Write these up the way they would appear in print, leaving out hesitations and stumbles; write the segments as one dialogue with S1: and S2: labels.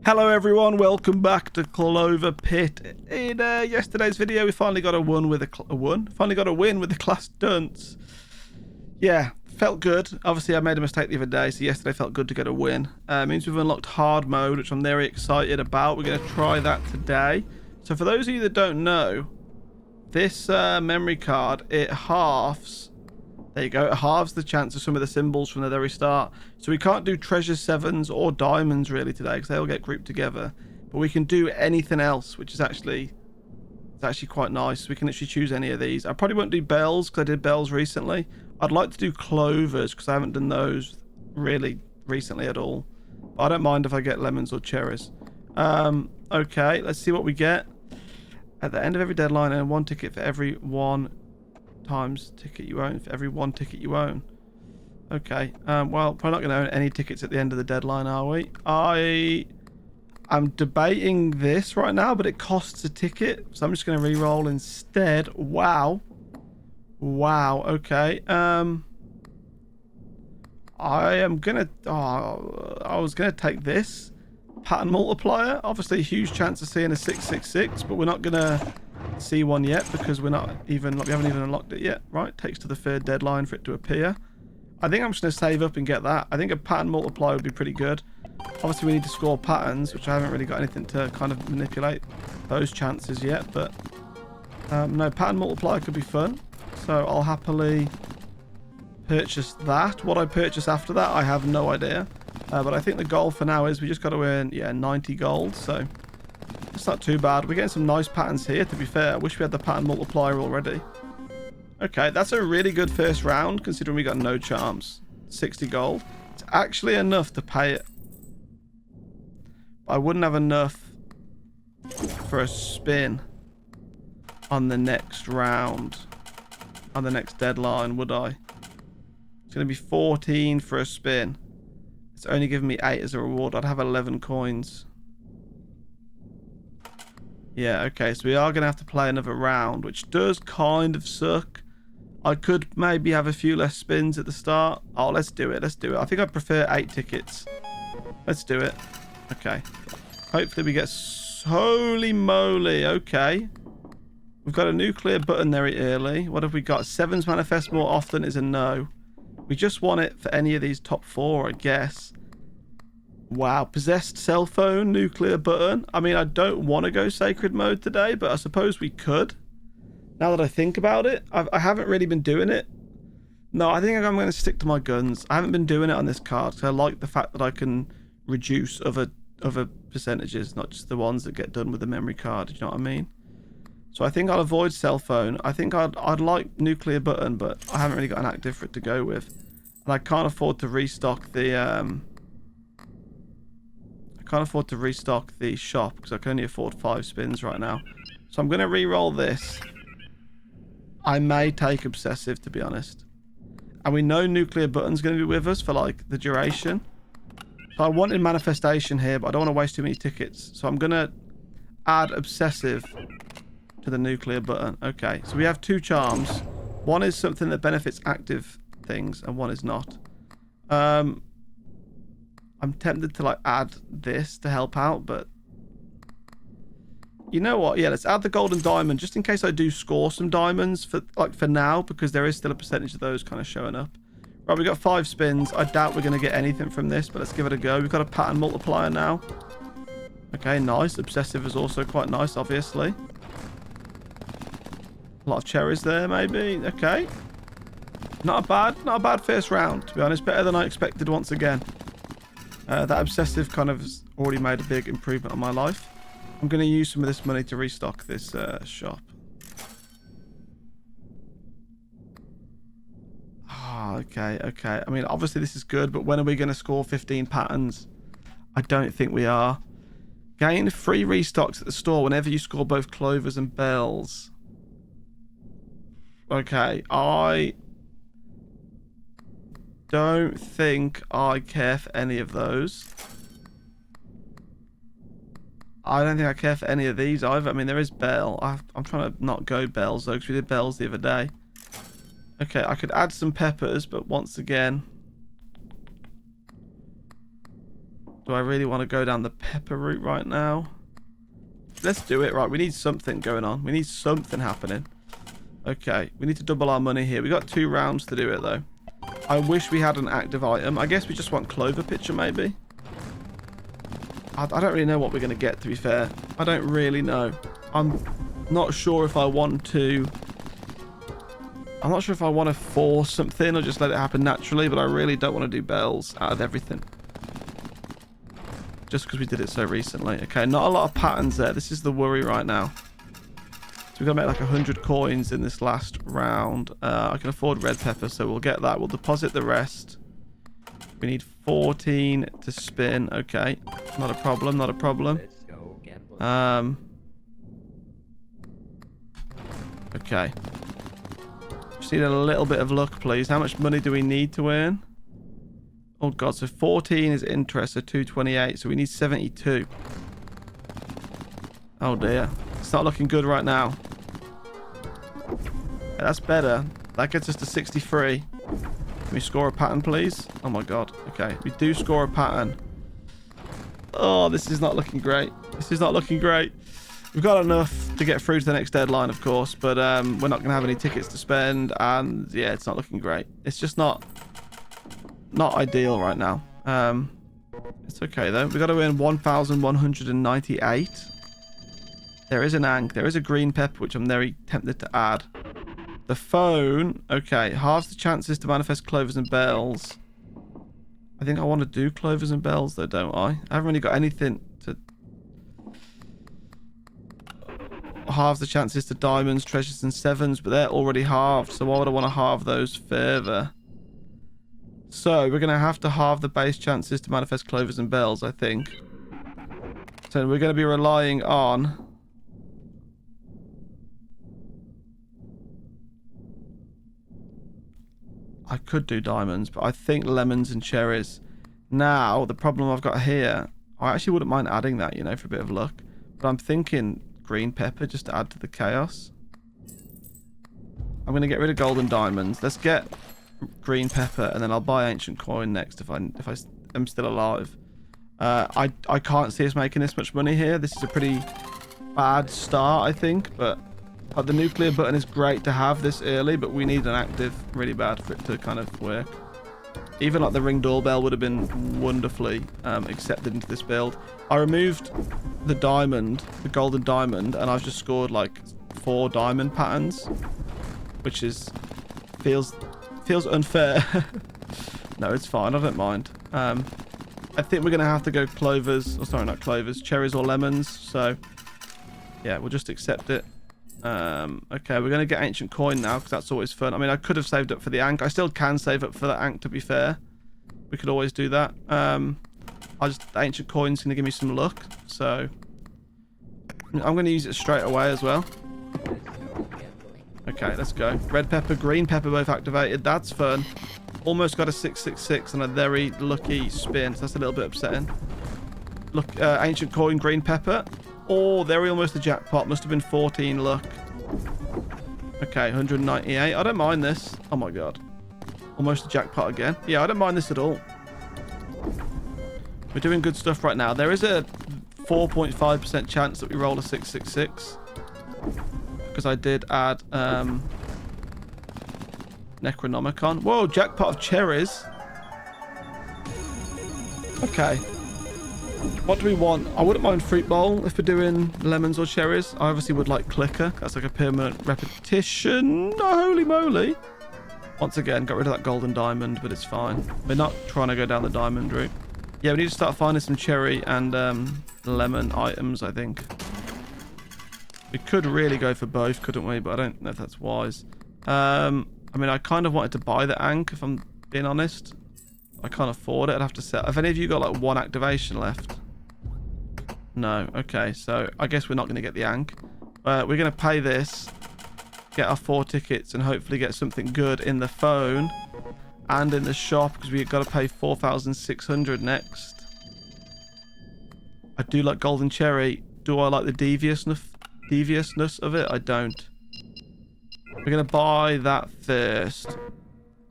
S1: Hello everyone, welcome back to CloverPit. In yesterday's video, we finally got a win with the class dunce. Yeah, felt good. Obviously, I made a mistake the other day, so yesterday felt good to get a win. Means we've unlocked hard mode, which I'm very excited about. We're going to try that today. So for those of you that don't know, this memory card, it halves. There you go. It halves the chance of some of the symbols from the very start. So we can't do treasure 7s or diamonds really today because they all get grouped together. But we can do anything else, which is actually quite nice. We can literally choose any of these. I probably won't do bells because I did bells recently. I'd like to do clovers because I haven't done those really recently at all. But I don't mind if I get lemons or cherries. Okay, let's see what we get. At the end of every deadline, and one ticket for every one times ticket you own, for every one ticket you own. Okay, well, probably not going to own any tickets at the end of the deadline, are we? I'm debating this right now, but it costs a ticket, so I'm just going to re-roll instead. Wow, okay. I was gonna take this pattern multiplier. Obviously a huge chance of seeing a 666, but we're not gonna see one yet because we haven't even unlocked it yet. Right, takes to the third deadline for it to appear. I think I'm just gonna save up and get that. I think a pattern multiplier would be pretty good. Obviously we need to score patterns, which I haven't really got anything to kind of manipulate those chances yet, but no, pattern multiplier could be fun, so I'll happily purchase that. What I purchase after that, I have no idea, but I think the goal for now is we just got to earn 90 gold, so it's not too bad. We're getting some nice patterns here, to be fair. I wish we had the pattern multiplier already. Okay, that's a really good first round considering we got no charms. 60 gold. It's actually enough to pay it. I wouldn't have enough for a spin on the next round, on the next deadline, would I? It's going to be 14 for a spin. It's only giving me 8 as a reward. I'd have 11 coins. Yeah, okay, so we are going to have to play another round, which does kind of suck. I could maybe have a few less spins at the start. Oh, let's do it. I think I prefer 8 tickets. Let's do it. Okay. Hopefully we get... Holy moly, okay. We've got a nuclear button very early. What have we got? 7s manifest more often is a no. We just want it for any of these top 4, I guess. Wow, possessed cell phone, nuclear button. I mean, I don't want to go sacred mode today, but I suppose we could. Now that I think about it, I haven't really been doing it. No, I think I'm going to stick to my guns. I haven't been doing it on this card because I like the fact that I can reduce other percentages, not just the ones that get done with the memory card. You know what I mean? So I think I'll avoid cell phone. I think I'd like nuclear button, but I haven't really got an active for it to go with, and I can't afford to restock the shop because I can only afford 5 spins right now. So I'm gonna re-roll this. I may take obsessive, to be honest, and we know nuclear button's gonna be with us for like the duration. So I wanted manifestation here, but I don't want to waste too many tickets, so I'm gonna add obsessive to the nuclear button. Okay, so we have 2 charms. One is something that benefits active things and one is not. I'm tempted to like add this to help out, but you know what, yeah, let's add the golden diamond just in case I do score some diamonds for now, because there is still a percentage of those kind of showing up. Right, we got 5 spins. I doubt we're going to get anything from this, but let's give it a go. We've got a pattern multiplier now. Okay, nice. Obsessive is also quite nice, obviously. A lot of cherries there, maybe. Okay. Not a bad first round, to be honest. Better than I expected once again. That obsessive kind of has already made a big improvement on my life. I'm going to use some of this money to restock this shop. Oh, okay. I mean, obviously this is good, but when are we going to score 15 patterns? I don't think we are. Gain free restocks at the store whenever you score both clovers and bells. Okay, I don't think I care for any of those. I don't think I care for any of these either. I mean, there is bell. I'm trying to not go bells though, because we did bells the other day. Okay, I could add some peppers, but once again, Do I really want to go down the pepper route right now? Let's do it. Right, we need something going on. We need something happening. Okay, we need to double our money here. We got 2 rounds to do it, though. I wish we had an active item. I guess we just want CloverPit, maybe? I don't really know what we're going to get, to be fair. I don't really know. I'm not sure if I want to... I'm not sure if I want to force something or just let it happen naturally, but I really don't want to do bells out of everything. Just because we did it so recently. Okay, not a lot of patterns there. This is the worry right now. So we've got to make like 100 coins in this last round. I can afford red pepper, so we'll get that. We'll deposit the rest. We need 14 to spin. Okay, not a problem, not a problem. Okay. Just need a little bit of luck, please. How much money do we need to earn? Oh god, so 14 is interest, so 228, so we need 72. Oh dear. It's not looking good right now. Yeah, that's better. That gets us to 63. Can we score a pattern, please? Oh my god. Okay, we do score a pattern. Oh, this is not looking great. This is not looking great. We've got enough to get through to the next deadline, of course, but we're not going to have any tickets to spend, and yeah, it's not looking great. It's just not ideal right now. It's okay though. We've got to earn 1,198. There is an ank. There is a green pepper, which I'm very tempted to add. The phone, okay, halves the chances to manifest clovers and bells. I think I want to do clovers and bells though, don't I? I haven't really got anything to... Halves the chances to diamonds, treasures and sevens, but they're already halved, so why would I want to halve those further? So we're going to have to halve the base chances to manifest clovers and bells, I think. So we're going to be relying on... I could do diamonds, but I think lemons and cherries. Now, the problem I've got here... I actually wouldn't mind adding that, you know, for a bit of luck. But I'm thinking green pepper just to add to the chaos. I'm going to get rid of gold and diamonds. Let's get green pepper, and then I'll buy ancient coin next if I am still alive. I can't see us making this much money here. This is a pretty bad start, I think, but the nuclear button is great to have this early, but we need an active really bad for it to kind of work. Even like the ring doorbell would have been wonderfully accepted into this build. I removed the diamond, the golden diamond, and I've just scored like 4 diamond patterns, which is feels unfair. No, it's fine. I don't mind. I think we're going to have to go clovers. Oh, sorry, not clovers. Cherries or lemons. So, yeah, we'll just accept it. Okay, we're going to get ancient coin now because that's always fun. I mean, I could have saved up for the ank. I still can save up for that ank, to be fair. We could always do that. The ancient coin's going to give me some luck. So, I'm going to use it straight away as well. Okay, let's go. Red pepper, green pepper both activated. That's fun. Almost got a 666 and a very lucky spin. So that's a little bit upsetting. Look, ancient coin, green pepper. Oh, there we almost the jackpot. Must have been 14 luck. Okay, 198. I don't mind this. Oh my god. Almost the jackpot again. Yeah, I don't mind this at all. We're doing good stuff right now. There is a 4.5% chance that we roll a 666. Because I did add Necronomicon. Whoa, jackpot of cherries. Okay. What do we want? I wouldn't mind fruit bowl if we're doing lemons or cherries. I obviously would like clicker. That's like a permanent repetition. Oh, holy moly. Once again, got rid of that golden diamond, but it's fine. We're not trying to go down the diamond route. Yeah, we need to start finding some cherry and lemon items, I think. We could really go for both, couldn't we? But I don't know if that's wise. I mean, I kind of wanted to buy the ank, if I'm being honest. I can't afford it. I'd have to sell. Have any of you got like 1 activation left? No. Okay, so I guess we're not going to get the ank. We're going to pay this, get our 4 tickets, and hopefully get something good in the phone and in the shop, because we've got to pay 4,600 next. I do like golden cherry. Do I like the deviousness of it? I don't. We're going to buy that first.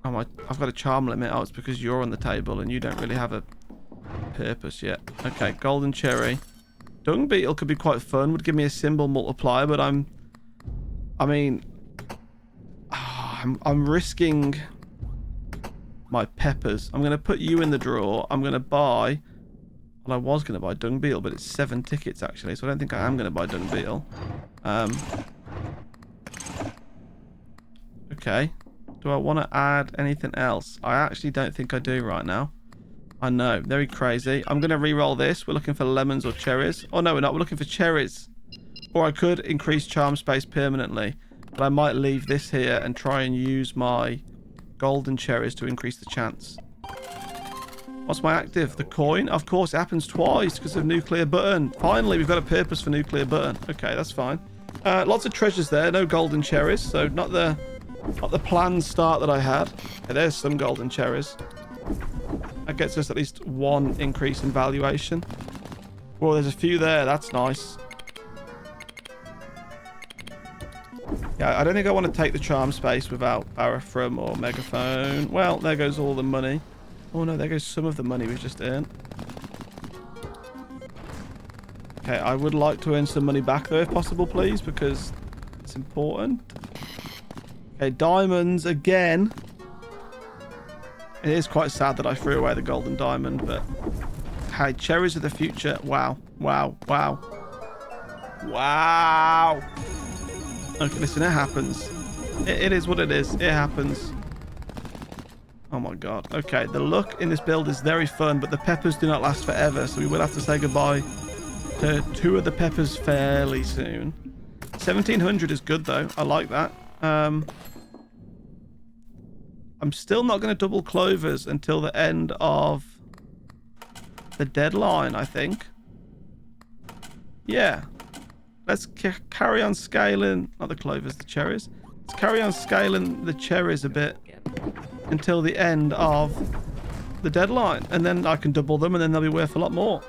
S1: Oh my, I've got a charm limit. Oh, it's because you're on the table and you don't really have a purpose yet. Okay, golden cherry. Dung beetle could be quite fun. Would give me a symbol multiplier, but I'm risking my peppers. I'm going to put you in the drawer. I'm going to buy... Well, I was going to buy dung beetle, but it's 7 tickets, actually. So I don't think I am going to buy dung beetle. Okay. Do I want to add anything else? I actually don't think I do right now. I know. Very crazy. I'm going to re-roll this. We're looking for lemons or cherries. Oh, no, we're not. We're looking for cherries. Or I could increase charm space permanently. But I might leave this here and try and use my golden cherries to increase the chance. What's my active? The coin? Of course, it happens twice because of nuclear button. Finally, we've got a purpose for nuclear button. Okay, that's fine. Lots of treasures there. No golden cherries, so not the planned start that I had. Okay, there's some golden cherries. That gets us at least 1 increase in valuation. Well, there's a few there. That's nice. Yeah, I don't think I want to take the charm space without Barathrum or Megaphone. Well, there goes all the money. Oh no, there goes some of the money we've just earned. Okay, I would like to earn some money back though, if possible, please, because it's important. Okay, diamonds again. It is quite sad that I threw away the golden diamond, but... Hey, cherries of the future. Wow. Wow. Wow. Wow. Okay, listen, it happens. It is what it is. It happens. Oh my god. Okay, the luck in this build is very fun, but the peppers do not last forever, so we will have to say goodbye to 2 of the peppers fairly soon. 1700 is good though. I like that. I'm still not going to double clovers until the end of the deadline, I think. Yeah. Let's carry on scaling, not the clovers, the cherries. Let's carry on scaling the cherries a bit until the end of the deadline, and then I can double them and then they'll be worth a lot more.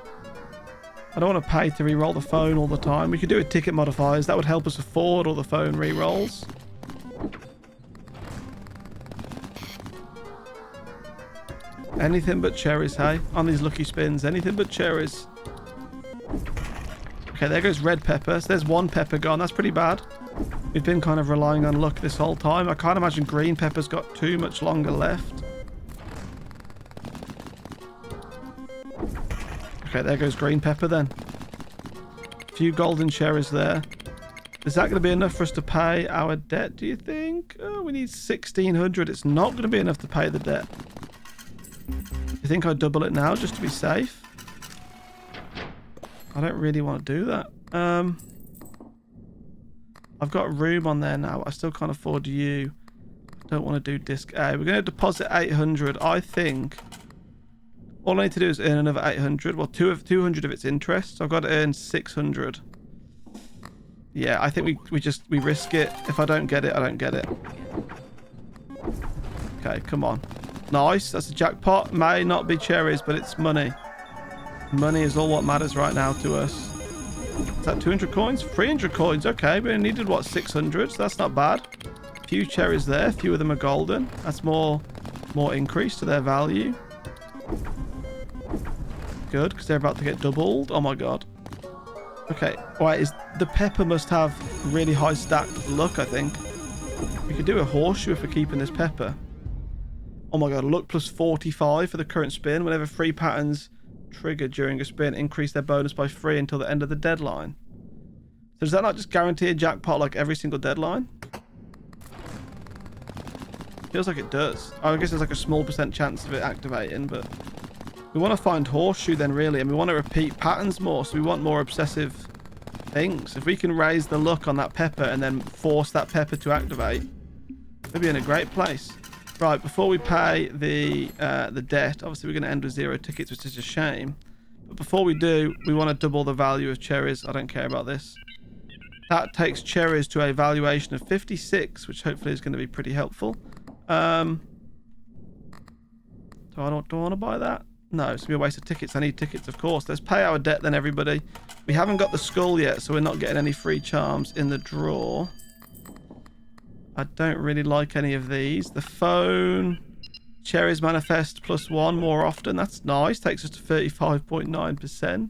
S1: I don't want to pay to re-roll the phone all the time. We could do a ticket modifiers. That would help us afford all the phone re-rolls. Anything but cherries, hey? On these lucky spins, anything but cherries. Okay, there goes red pepper. So there's 1 pepper gone. That's pretty bad. We've been kind of relying on luck this whole time. I can't imagine green pepper's got too much longer left. Okay, there goes green pepper then. A few golden cherries there. Is that going to be enough for us to pay our debt, do you think? Oh, we need 1600. It's not going to be enough to pay the debt. Do you think I'd double it now just to be safe? I don't really want to do that. I've got room on there now. I still can't afford you. I don't want to do disc A. We're going to deposit 800. I think all I need to do is earn another 800. Well, 200 of its interest. So I've got to earn 600. Yeah, I think we risk it. If I don't get it, I don't get it. Okay, come on. Nice. That's a jackpot. May not be cherries, but it's money. Money is all what matters right now to us. Is that 200 coins? 300 coins. Okay, we only needed, what, 600? So that's not bad. A few cherries there. A few of them are golden. That's more increase to their value. Good, because they're about to get doubled. Oh my god. Okay, wait, the pepper must have really high stacked luck, I think. We could do a horseshoe if we're keeping this pepper. Oh my god, luck plus 45 for the current spin. Whenever 3 patterns triggered during a spin, increase their bonus by 3 until the end of the deadline. So does that not just guarantee a jackpot like every single deadline? Feels like it does. I guess there's like a small % chance of it activating, but we want to find horseshoe then really, and we want to repeat patterns more, so we want more obsessive things. If we can raise the luck on that pepper and then force that pepper to activate, we'll be in a great place. Right, before we pay the debt, obviously we're going to end with 0 tickets, which is a shame. But before we do, we want to double the value of cherries. I don't care about this. That takes cherries to a valuation of 56, which hopefully is going to be pretty helpful. Do I want to buy that? No, it's going to be a waste of tickets. I need tickets, of course. Let's pay our debt then, everybody. We haven't got the skull yet, so we're not getting any free charms in the draw. I don't really like any of these. The phone, Cherries manifest +1 more often. That's nice. Takes us to 35.9%.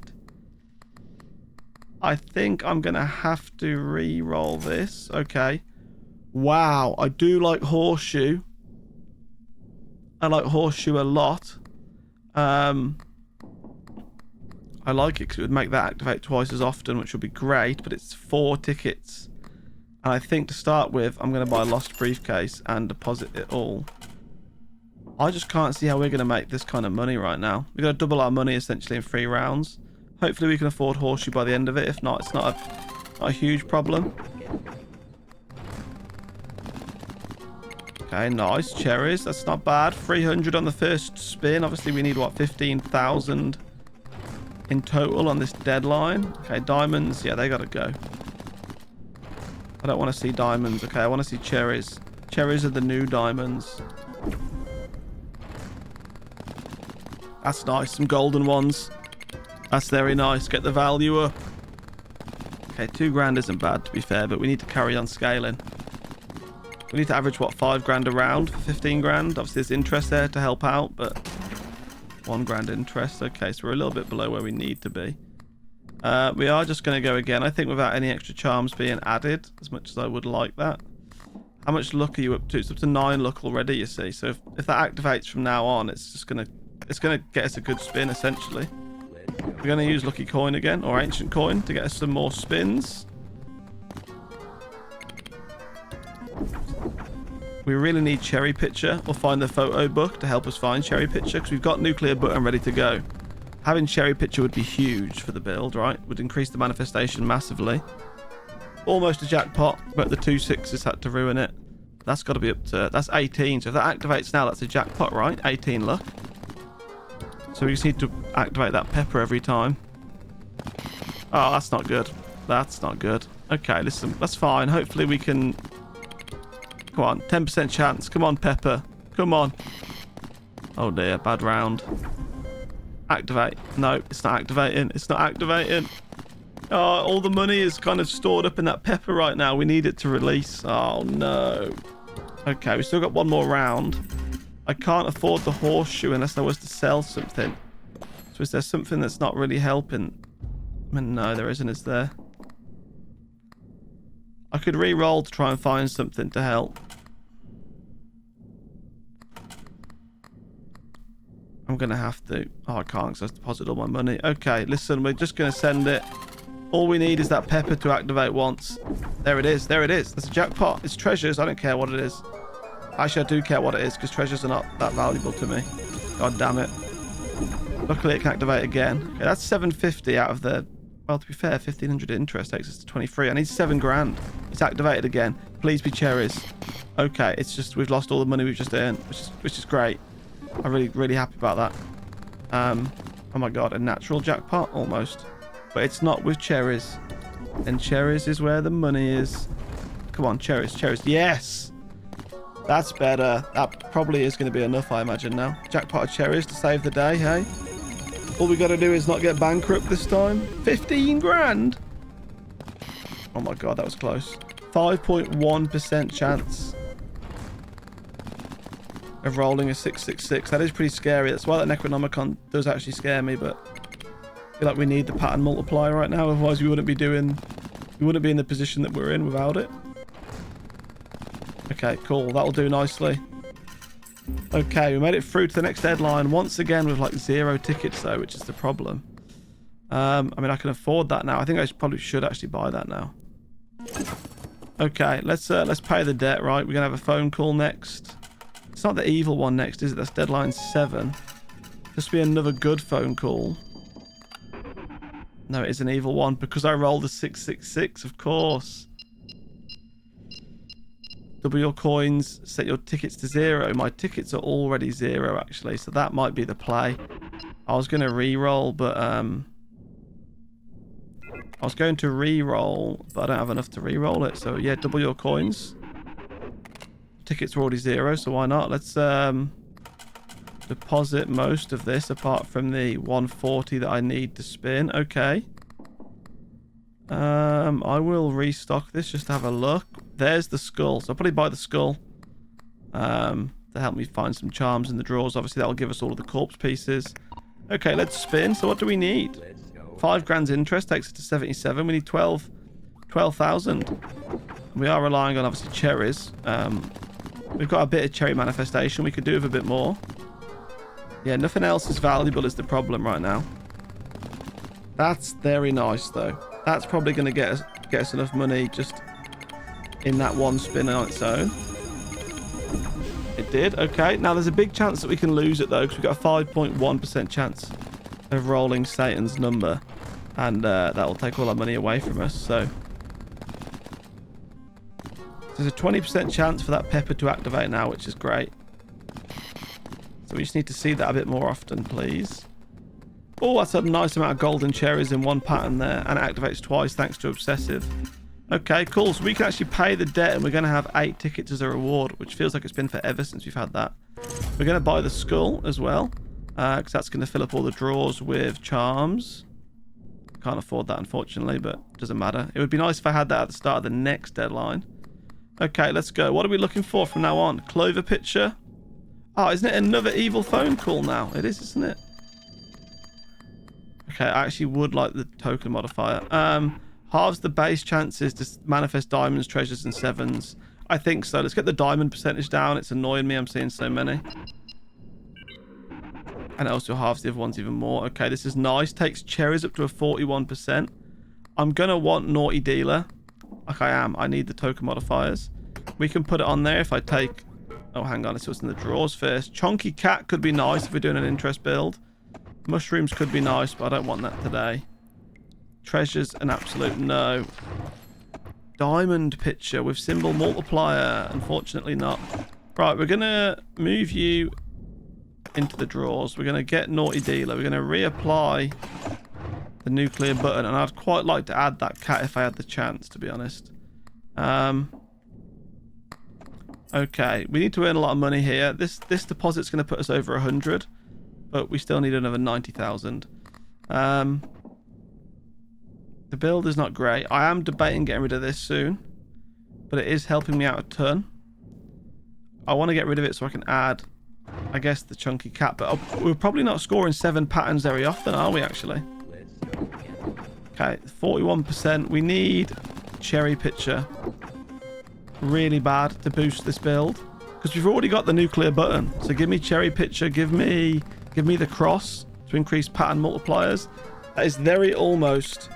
S1: I think I'm going to have to re-roll this. Okay. Wow. I do like horseshoe. I like horseshoe a lot. I like it because it would make that activate twice as often, which would be great, but it's 4 tickets. And I think to start with, I'm going to buy a lost briefcase and deposit it all. I just can't see how we're going to make this kind of money right now. We've got to double our money essentially in 3 rounds. Hopefully we can afford horseshoe by the end of it. If not, it's not a huge problem. Okay, nice. Cherries. That's not bad. 300 on the first spin. Obviously, we need, what, 15,000 in total on this deadline. Okay, diamonds. Yeah, they got to go. I don't want to see diamonds. Okay, I want to see cherries. Cherries are the new diamonds. That's nice. Some golden ones. That's very nice. Get the value up. Okay, 2 grand isn't bad, to be fair, but we need to carry on scaling. We need to average, what, 5 grand a round for 15 grand? Obviously, there's interest there to help out, but 1 grand interest. Okay, so we're a little bit below where we need to be. We are just going to go again, I think, without any extra charms being added, as much as I would like that. How much luck are you up to? It's up to 9 luck already, you see. So if that activates from now on, it's just going to get us a good spin, essentially. We're going to use lucky coin again, or ancient coin, to get us some more spins. We really need cherry picture, or find the photo book to help us find cherry picture, because we've got nuclear button ready to go. Having cherry picture would be huge for the build, right? Would increase the manifestation massively. Almost a jackpot, but the 2 6s had to ruin it. That's got to be up to... That's 18, so if that activates now, that's a jackpot, right? 18 luck. So we just need to activate that pepper every time. Oh, that's not good. That's not good. Okay, listen, that's fine. Hopefully we can... Come on, 10% chance. Come on, pepper. Come on. Oh dear, bad round. Activate. No, it's not activating. It's not activating. Oh, all the money is kind of stored up in that pepper right now. We need it to release. Oh, no. Okay, we still got 1 more round. I can't afford the horseshoe unless I was to sell something. So is there something that's not really helping? I mean, no, there isn't, is there? I could re-roll to try and find something to help. I'm going to have to... Oh, I can't because I've deposited all my money. Okay, listen, we're just going to send it. All we need is that pepper to activate once. There it is. There it is. That's a jackpot. It's treasures. I don't care what it is. Actually, I do care what it is because treasures are not that valuable to me. God damn it. Luckily, it can activate again. Okay, that's 750 out of the... Well, to be fair, 1,500 interest takes us to 23. I need 7 grand. It's activated again. Please be cherries. Okay, it's just we've lost all the money we've just earned, which is great. I'm really happy about that. Oh my god, a natural jackpot almost. But it's not with cherries. And cherries is where the money is. Come on, cherries, cherries. Yes! That's better. That probably is going to be enough, I imagine now. Jackpot of cherries to save the day, hey? All we got to do is not get bankrupt this time. 15 grand! Oh my god, that was close. 5.1% chance of rolling a 666. That is pretty scary. That's why that Necronomicon does actually scare me, but I feel like we need the pattern multiplier right now, otherwise we wouldn't be in the position that we're in without it. Okay, cool. That'll do nicely. Okay, we made it through to the next deadline once again with like 0 tickets though, which is the problem. I mean, I can afford that now. I think I probably should actually buy that now. Okay, let's pay the debt, right? We're gonna have a phone call next. It's not the evil one next, is it? That's deadline 7. This will be another good phone call. No, it is an evil one because I rolled a 666, of course. Double your coins, set your tickets to 0. My tickets are already 0 actually, so that might be the play. I was going to re-roll, but I was going to re-roll, but I don't have enough to re-roll it. So yeah, double your coins. Tickets are already 0, so why not? Let's deposit most of this apart from the 140 that I need to spin. Okay. I will restock this just to have a look. There's the skull, so I'll probably buy the skull. Then to help me find some charms in the drawers. Obviously, that'll give us all of the corpse pieces. Okay, let's spin. So what do we need? 5 grand's interest takes us to 77. We need 12,000. We are relying on, obviously, cherries. We've got a bit of cherry manifestation. We could do with a bit more. Yeah, nothing else is valuable is the problem right now. That's very nice, though. That's probably going to get us enough money just in that one spin on its own. It did. Okay. Now, there's a big chance that we can lose it, though, because we've got a 5.1% chance of rolling Satan's number. And that will take all our money away from us, so... There's a 20% chance for that pepper to activate now, which is great. So we just need to see that a bit more often, please. Oh, that's a nice amount of golden cherries in one pattern there. And it activates twice thanks to Obsessive. Okay, cool. So we can actually pay the debt and we're going to have 8 tickets as a reward, which feels like it's been forever since we've had that. We're going to buy the skull as well, because that's going to fill up all the drawers with charms. Can't afford that, unfortunately, but it doesn't matter. It would be nice if I had that at the start of the next deadline. Okay, let's go. What are we looking for from now on? Clover picture. Oh, isn't it another evil phone call now? It is, isn't it? Okay, I actually would like the token modifier. Halves the base chances to manifest diamonds, treasures, and 7s. I think so. Let's get the diamond percentage down. It's annoying me. I'm seeing so many. And it also halves the other ones even more. Okay, this is nice. Takes cherries up to a 41%. I'm going to want Naughty Dealer. Like I am. I need the token modifiers. We can put it on there if I take... Oh, hang on. Let's see what's in the drawers first. Chunky Cat could be nice if we're doing an interest build. Mushrooms could be nice, but I don't want that today. Treasures, an absolute no. Diamond picture with symbol multiplier. Unfortunately not. Right, we're going to move you into the drawers. We're going to get Naughty Dealer. We're going to reapply the nuclear button. And I'd quite like to add that cat if I had the chance, to be honest. Okay, we need to earn a lot of money here. This deposit's going to put us over 100. But we still need another 90,000. The build is not great. I am debating getting rid of this soon. But it is helping me out a ton. I want to get rid of it so I can add, I guess, the chunky cat. But we're probably not scoring 7 patterns very often, are we, actually? Okay, 41%. We need cherry picture really bad to boost this build. Because we've already got the nuclear button. So give me cherry picture. Give me the cross to increase pattern multipliers. That is very almost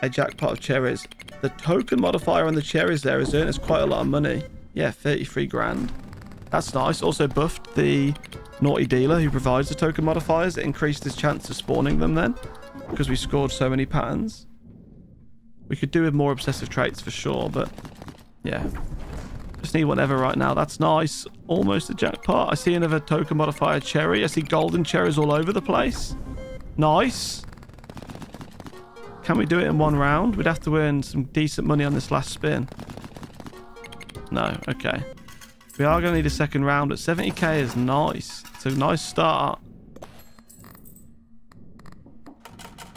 S1: a jackpot of cherries. The token modifier on the cherries there is earning us quite a lot of money. Yeah, 33 grand. That's nice. Also buffed the Naughty Dealer who provides the token modifiers. It increased his chance of spawning them then, because we scored so many patterns. We could do with more obsessive traits for sure, but yeah. Just need whatever right now. That's nice. Almost a jackpot. I see another token modifier cherry. I see golden cherries all over the place. Nice. Can we do it in one round? We'd have to earn some decent money on this last spin. No. Okay. We are going to need a second round, but 70k is nice. It's a nice start.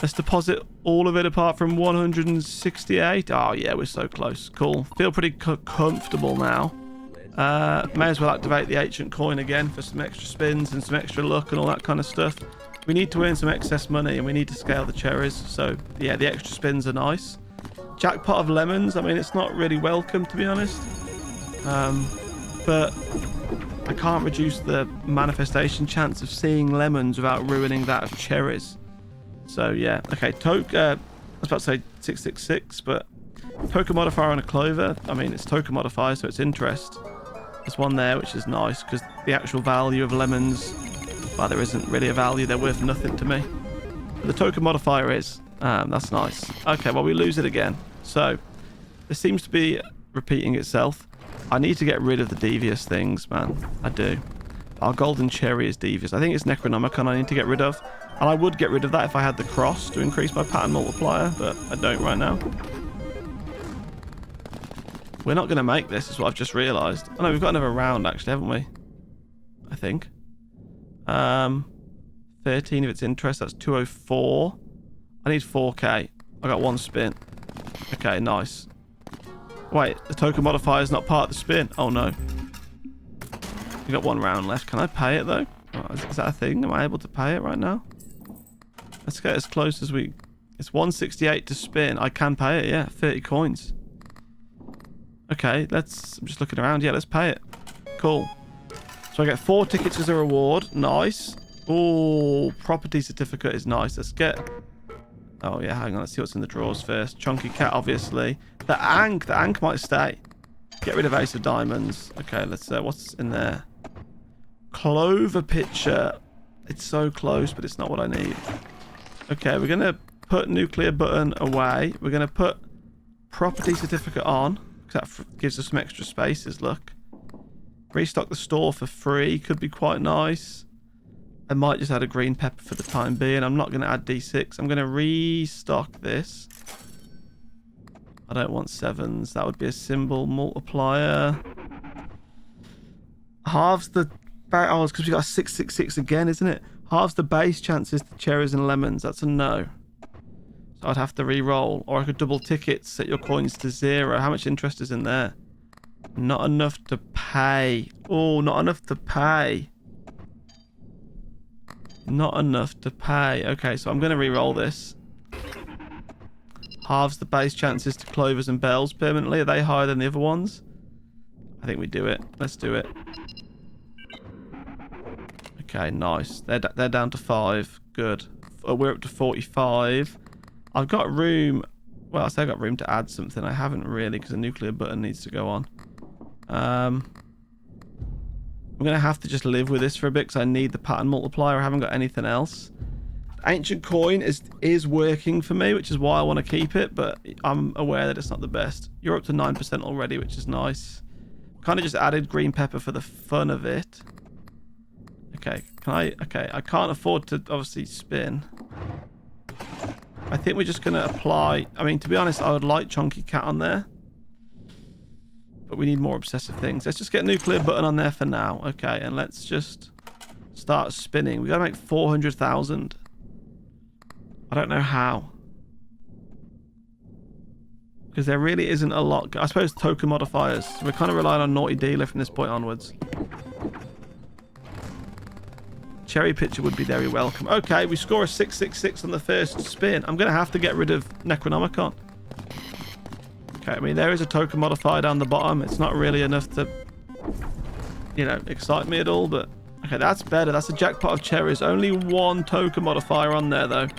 S1: Let's deposit all of it apart from 168. Oh, yeah, we're so close. Cool. Feel pretty comfortable now. May as well activate the ancient coin again for some extra spins and some extra luck and all that kind of stuff. We need to earn some excess money and we need to scale the cherries. So, yeah, the extra spins are nice. Jackpot of lemons. I mean, it's not really welcome, to be honest. But I can't reduce the manifestation chance of seeing lemons without ruining that of cherries. So, yeah. Okay, I was about to say 666, but token modifier on a clover. I mean, it's token modifier, so it's interest. There's one there, which is nice, because the actual value of lemons, well, there isn't really a value. They're worth nothing to me. But the token modifier is. That's nice. Okay, well, we lose it again. So, this seems to be repeating itself. I need to get rid of the devious things, man. I do. Our golden cherry is devious. I think it's Necronomicon I need to get rid of. And I would get rid of that if I had the cross to increase my pattern multiplier, but I don't right now. We're not going to make this, is what I've just realised. Oh no, we've got another round actually, haven't we? I think. 13 of its interest, that's 204. I need 4k. I got one spin. Okay, nice. Wait, the token modifier is not part of the spin. Oh no. We got 1 round left. Can I pay it though? Oh, is that a thing? Am I able to pay it right now? Let's get as close as we... It's 168 to spin. I can pay it, yeah. 30 coins. Okay, let's... I'm just looking around. Yeah, let's pay it. Cool. So I get 4 tickets as a reward. Nice. Oh, property certificate is nice. Let's get... Oh, yeah, hang on. Let's see what's in the drawers first. Chunky cat, obviously. The Ankh might stay. Get rid of Ace of Diamonds. Okay, let's... what's in there? CloverPit. It's so close, but it's not what I need. Okay, we're going to put nuclear button away. We're going to put property certificate on, because that gives us some extra spaces, look. Restock the store for free. Could be quite nice. I might just add a green pepper for the time being. I'm not going to add D6. I'm going to restock this. I don't want 7s. That would be a symbol multiplier. Halves the... Oh, it's because we got a 666 again, isn't it? Halves the base chances to cherries and lemons. That's a no. So I'd have to re-roll. Or I could double tickets, set your coins to 0. How much interest is in there? Not enough to pay. Oh, not enough to pay. Not enough to pay. Okay, so I'm going to re-roll this. Halves the base chances to clovers and bells permanently. Are they higher than the other ones? I think we do it. Let's do it. Okay, nice. They're down to 5. Good. We're up to 45. I've got room... Well, I say I've got room to add something. I haven't really, because the nuclear button needs to go on. I'm going to have to just live with this for a bit, because I need the pattern multiplier. I haven't got anything else. Ancient coin is working for me, which is why I want to keep it, but I'm aware that it's not the best. You're up to 9% already, which is nice. Kind of just added green pepper for the fun of it. Okay, I can't afford to obviously spin. I think we're just going to apply... I mean, to be honest, I would like Chunky Cat on there. But we need more obsessive things. Let's just get nuclear button on there for now. Okay, and let's just start spinning. We got to make 400,000. I don't know how. Because there really isn't a lot... I suppose token modifiers. So we're kind of relying on Naughty Dealer from this point onwards. Cherry Pitcher would be very welcome. Okay, we score a 666 on the first spin. I'm going to have to get rid of Necronomicon. Okay, I mean, there is a token modifier down the bottom. It's not really enough to, you know, excite me at all, but... Okay, that's better. That's a jackpot of cherries. Only 1 token modifier on there, though.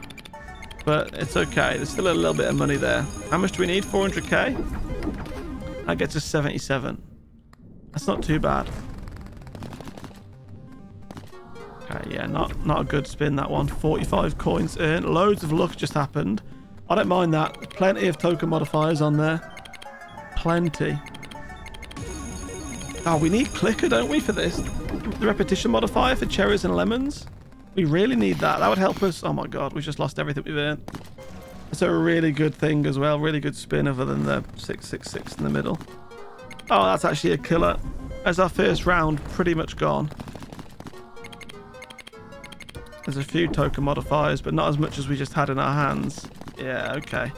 S1: But it's okay. There's still a little bit of money there. How much do we need? 400k? That gets us 77. That's not too bad. Okay, yeah, not a good spin, that one. 45 coins earned. Loads of luck just happened. I don't mind that. Plenty of token modifiers on there. Plenty. Oh, we need clicker, don't we, for this? The repetition modifier for cherries and lemons? We really need that. That would help us. Oh my god, we've just lost everything we've earned. It's a really good thing as well. Really good spin other than the 666 in the middle. Oh, that's actually a killer. As our first round pretty much gone. There's a few token modifiers, but not as much as we just had in our hands. Yeah, okay.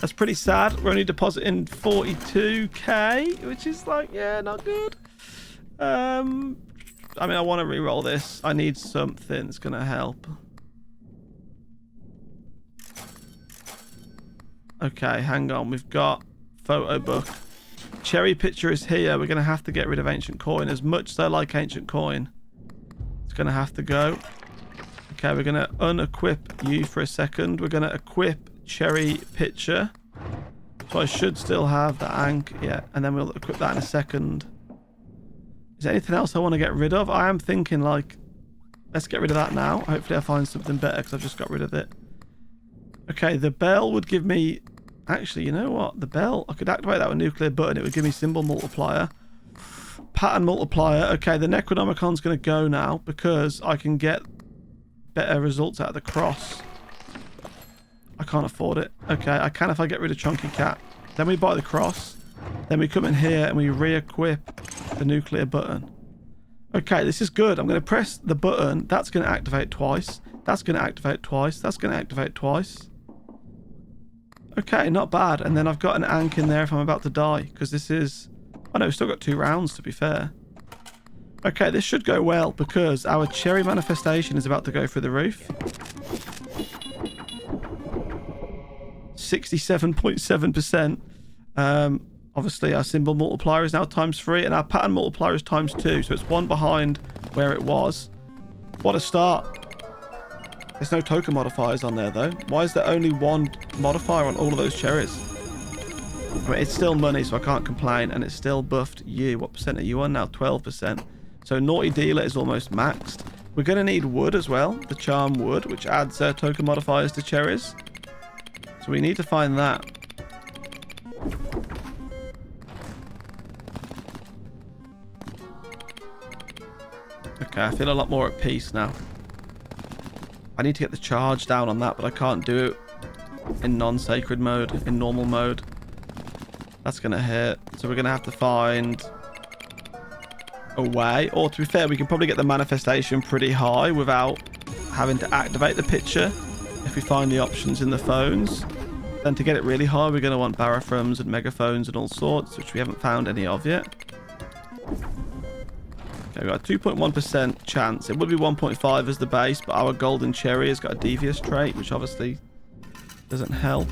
S1: That's pretty sad. We're only depositing 42k, which is like, yeah, not good. I mean, I want to re-roll this. I need something that's going to help. Okay, hang on. We've got photo book. Cherry Pitcher is here. We're going to have to get rid of Ancient Coin. As much as I like Ancient Coin, it's going to have to go. Okay, we're going to unequip you for a second. We're going to equip Cherry Pitcher. So I should still have the Ankh. Yeah, and then we'll equip that in a second. Is there anything else I want to get rid of? I am thinking, like, let's get rid of that now. Hopefully I find something better because I've just got rid of it. Okay, the bell would give me... Actually, you know what? The bell, I could activate that with nuclear button. It would give me symbol multiplier. Pattern multiplier. Okay, the Necronomicon's going to go now because I can get better results out of the cross. I can't afford it. Okay, I can if I get rid of Chunky Cat. Then we buy the cross. Then we come in here and we re-equip the nuclear button. Okay, this is good. I'm going to press the button. That's going to activate twice. That's going to activate twice. That's going to activate twice. Okay, not bad. And then I've got an Ankh in there if I'm about to die. Because this is... Oh no, we've still got 2 rounds to be fair. Okay, this should go well because our cherry manifestation is about to go through the roof. 67.7%. Obviously, our symbol multiplier is now ×3 and our pattern multiplier is ×2. So it's one behind where it was. What a start. There's no token modifiers on there, though. Why is there only one modifier on all of those cherries? I mean, it's still money, so I can't complain. And it's still buffed you. What percent are you on now? 12%. So Naughty Dealer is almost maxed. We're going to need wood as well. The charm wood, which adds token modifiers to cherries. So we need to find that. Okay, I feel a lot more at peace now. I need to get the charge down on that, but I can't do it in non-sacred mode, in normal mode. That's going to hurt. So we're going to have to find a way. Or to be fair, we can probably get the manifestation pretty high without having to activate the picture if we find the options in the phones. Then to get it really high, we're going to want baraphones and megaphones and all sorts, which we haven't found any of yet. Okay, we've got a 2.1% chance. It would be 1.5 as the base, but our golden cherry has got a devious trait, which obviously doesn't help.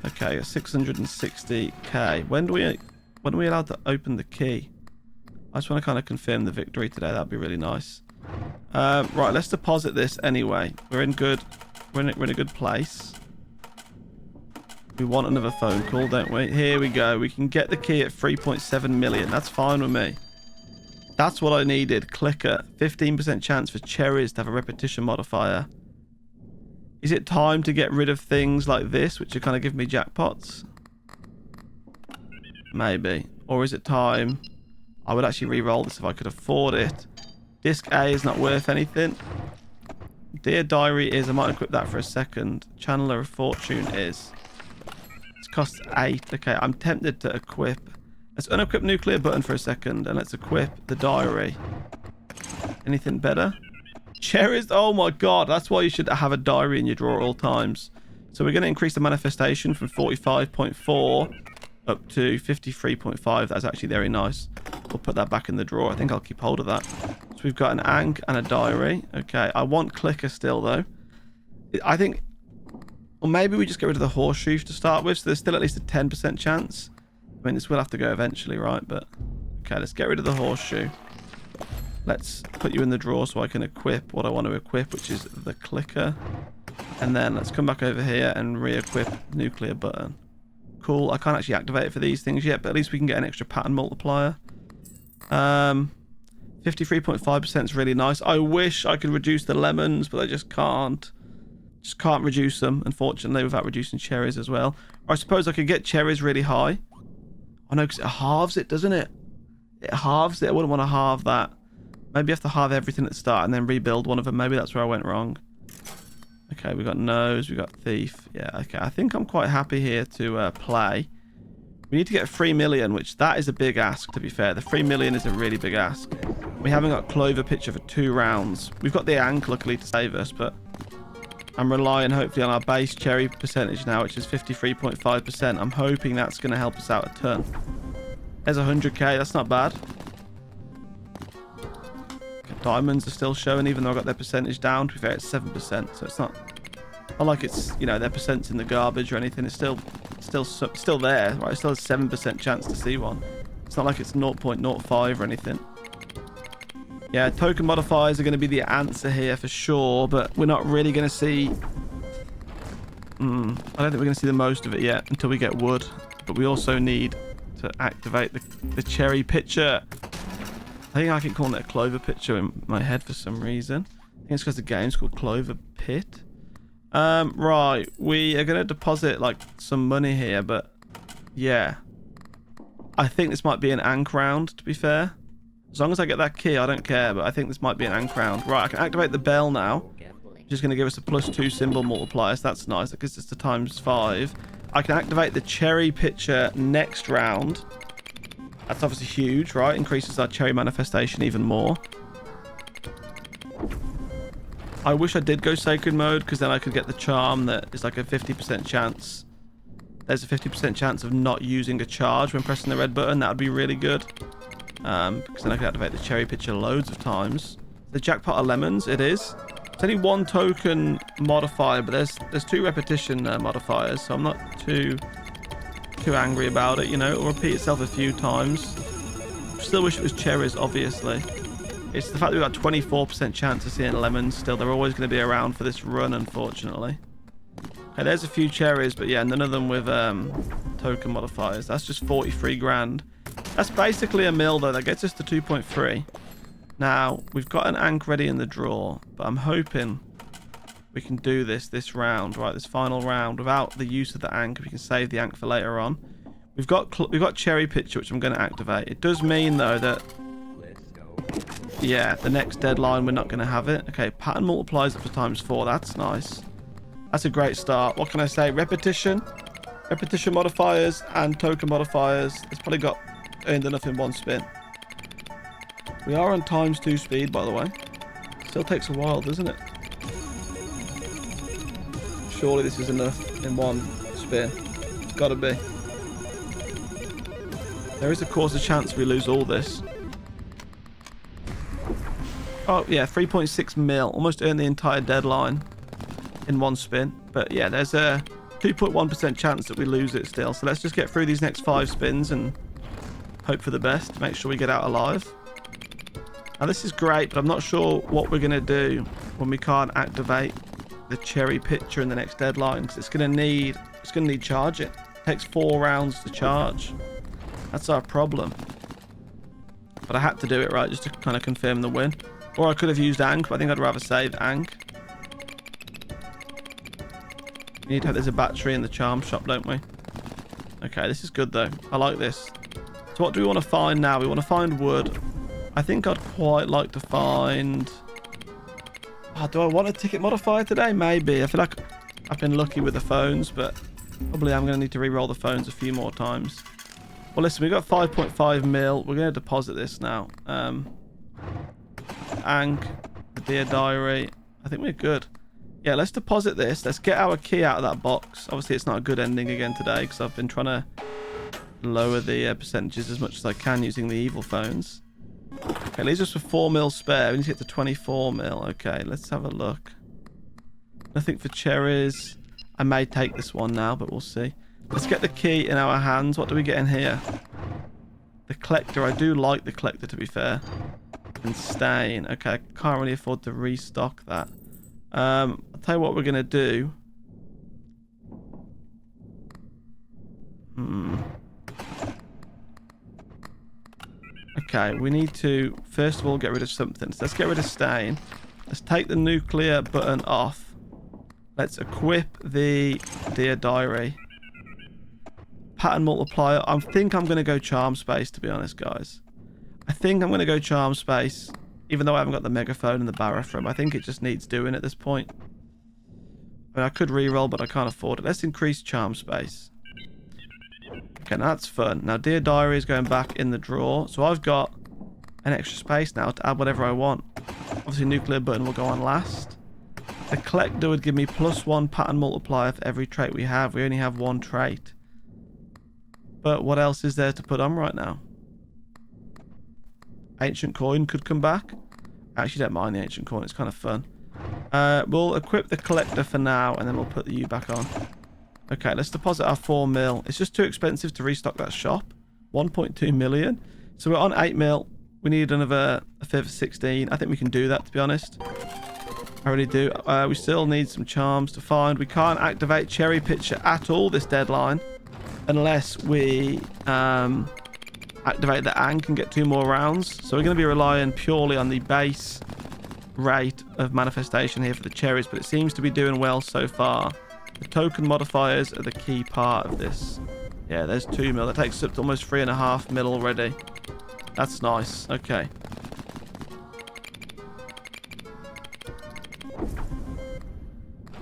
S1: Okay, 660k. When are we allowed to open the key? I just want to kind of confirm the victory today. That'd be really nice. Right, let's deposit this anyway. We're in a good place. We want another phone call, don't we? Here we go. We can get the key at 3.7 million. That's fine with me. That's what I needed. Clicker. 15% chance for cherries to have a repetition modifier. Is it time to get rid of things like this, which are kind of giving me jackpots? Maybe. Or is it time... I would actually re-roll this if I could afford it. Disc A is not worth anything. Dear Diary is. I might equip that for a second. Channeler of Fortune is. It costs 8. Okay, I'm tempted to equip. Let's unequip nuclear button for a second and let's equip the diary. Anything better? Cherries. Oh my god, that's why you should have a diary in your drawer at all times. So we're going to increase the manifestation from 45.4 up to 53.5. That's actually very nice. We'll put that back in the drawer. I think I'll keep hold of that. So we've got an Ankh and a diary. Okay, I want clicker still though. I think, or maybe we just get rid of the horseshoe to start with. So there's still at least a 10% chance. I mean, this will have to go eventually, right? But okay, let's get rid of the horseshoe. Let's put you in the drawer so I can equip what I want to equip, which is the clicker. And then let's come back over here and re-equip nuclear button. Cool. I can't actually activate it for these things yet, but at least we can get an extra pattern multiplier. 53.5% is really nice. I wish I could reduce the lemons, but I just can't. Just can't reduce them, unfortunately, without reducing cherries as well. Or I suppose I could get cherries really high. Oh no, because it halves it, doesn't it? It halves it. I wouldn't want to halve that. Maybe you have to halve everything at the start and then rebuild one of them. Maybe that's where I went wrong. Okay, we got nose, we got thief. Yeah, okay. I think I'm quite happy here to play. We need to get 3 million, which that is a big ask, to be fair. The 3 million is a really big ask. We haven't got CloverPit for 2 rounds. We've got the Ankh, luckily, to save us, but I'm relying, hopefully, on our base cherry percentage now, which is 53.5%. I'm hoping that's going to help us out a ton. There's 100k. That's not bad. Diamonds are still showing, even though I got their percentage down. To be fair, it's 7%, so it's not like it's, you know, their percent's in the garbage or anything. It's still there, right? It still has 7% chance to see one. It's not like it's 0.05 or anything. Yeah, token modifiers are going to be the answer here for sure, but we're not really going to see... I don't think we're going to see the most of it yet until we get wood. But we also need to activate the cherry picture. I think I keep calling it a clover picture in my head for some reason. I think it's because the game's called CloverPit. Right, we are going to deposit like some money here, but yeah. I think this might be an Ankh round, to be fair. As long as I get that key, I don't care, but I think this might be an Ankh round. Right, I can activate the bell now. Which is going to give us a +2 symbol multiplier, so that's nice. That gives us the ×5. I can activate the cherry picture next round. That's obviously huge, right? Increases our cherry manifestation even more. I wish I did go sacred mode, because then I could get the charm that is like a 50% chance. There's a 50% chance of not using a charge when pressing the red button. That would be really good. because then I can activate the cherry pitcher loads of times. The jackpot of lemons, it is. It's only one token modifier, but there's 2 repetition modifiers, so I'm not too angry about it. You know, it'll repeat itself a few times. Still wish it was cherries, obviously. It's the fact that we've got 24% chance of seeing lemons still. They're always going to be around for this run, unfortunately. Okay, there's a few cherries, but yeah, none of them with token modifiers. That's just 43 grand. That's basically a mil, though. That gets us to 2.3. Now, we've got an ank ready in the drawer, but I'm hoping we can do this round, right? This final round without the use of the ank. We can save the ank for later on. We've got cherry pitcher, which I'm going to activate. It does mean, though, that yeah, the next deadline we're not going to have it. Okay, pattern multiplies up to ×4. That's nice. That's a great start. What can I say? Repetition modifiers and token modifiers. It's probably got earned enough in one spin. We are on ×2 speed, by the way. Still takes a while, doesn't it? Surely this is enough in one spin. It's got to be. There is, of course, a chance we lose all this. Oh, yeah, 3.6 mil. Almost earned the entire deadline in one spin. But, yeah, there's a 2.1% chance that we lose it still. So let's just get through these next 5 spins and hope for the best. Make sure we get out alive. Now, this is great, but I'm not sure what we're going to do when we can't activate the cherry pitcher in the next deadline. Because it's going to need charge it. It takes 4 rounds to charge. That's our problem. But I had to do it, right, just to kind of confirm the win. Or I could have used Ank, but I think I'd rather save Ank. We need to have, there's a battery in the charm shop, don't we? Okay, this is good, though. I like this. So what do we want to find now? We want to find wood. I think I'd quite like to find... Oh, do I want a ticket modifier today? Maybe. I feel like I've been lucky with the phones, but probably I'm going to need to re-roll the phones a few more times. Well, listen, we've got 5.5 mil. We're going to deposit this now. Ank, the Dear Diary. I think we're good. Yeah, let's deposit this. Let's get our key out of that box. Obviously, it's not a good ending again today because I've been trying to lower the percentages as much as I can using the evil phones. Okay, leaves us with 4 mil spare. We need to get to 24 mil. Okay, let's have a look. Nothing for cherries. I may take this one now, but we'll see. Let's get the key in our hands. What do we get in here? The collector. I do like the collector, to be fair. And stain. Okay, I can't really afford to restock that. I'll tell you what we're going to do. Okay, we need to, first of all, get rid of something. So let's get rid of stain. Let's take the nuclear button off. Let's equip the Dear Diary. Pattern multiplier. I think I'm going to go charm space, to be honest, guys. I think I'm going to go charm space, even though I haven't got the megaphone and the barophone. I think it just needs doing at this point. I mean, I could re-roll, but I can't afford it. Let's increase charm space. Okay, now that's fun. Now, Dear Diary is going back in the drawer. So I've got an extra space now to add whatever I want. Obviously, nuclear button will go on last. The collector would give me +1 pattern multiplier for every trait we have. We only have 1 trait. But what else is there to put on right now? Ancient coin could come back. I actually don't mind the ancient coin. It's kind of fun. We'll equip the collector for now, and then we'll put the U back on. Okay, let's deposit our 4 mil. It's just too expensive to restock that shop. 1.2 million. So we're on 8 mil. We need another a further 16. I think we can do that, to be honest. I really do. We still need some charms to find. We can't activate cherry pitcher at all this deadline unless we activate the Ank and get 2 more rounds. So we're going to be relying purely on the base rate of manifestation here for the cherries, but it seems to be doing well so far. The token modifiers are the key part of this. Yeah, there's 2 mil. That takes up to almost 3.5 mil already. That's nice. Okay.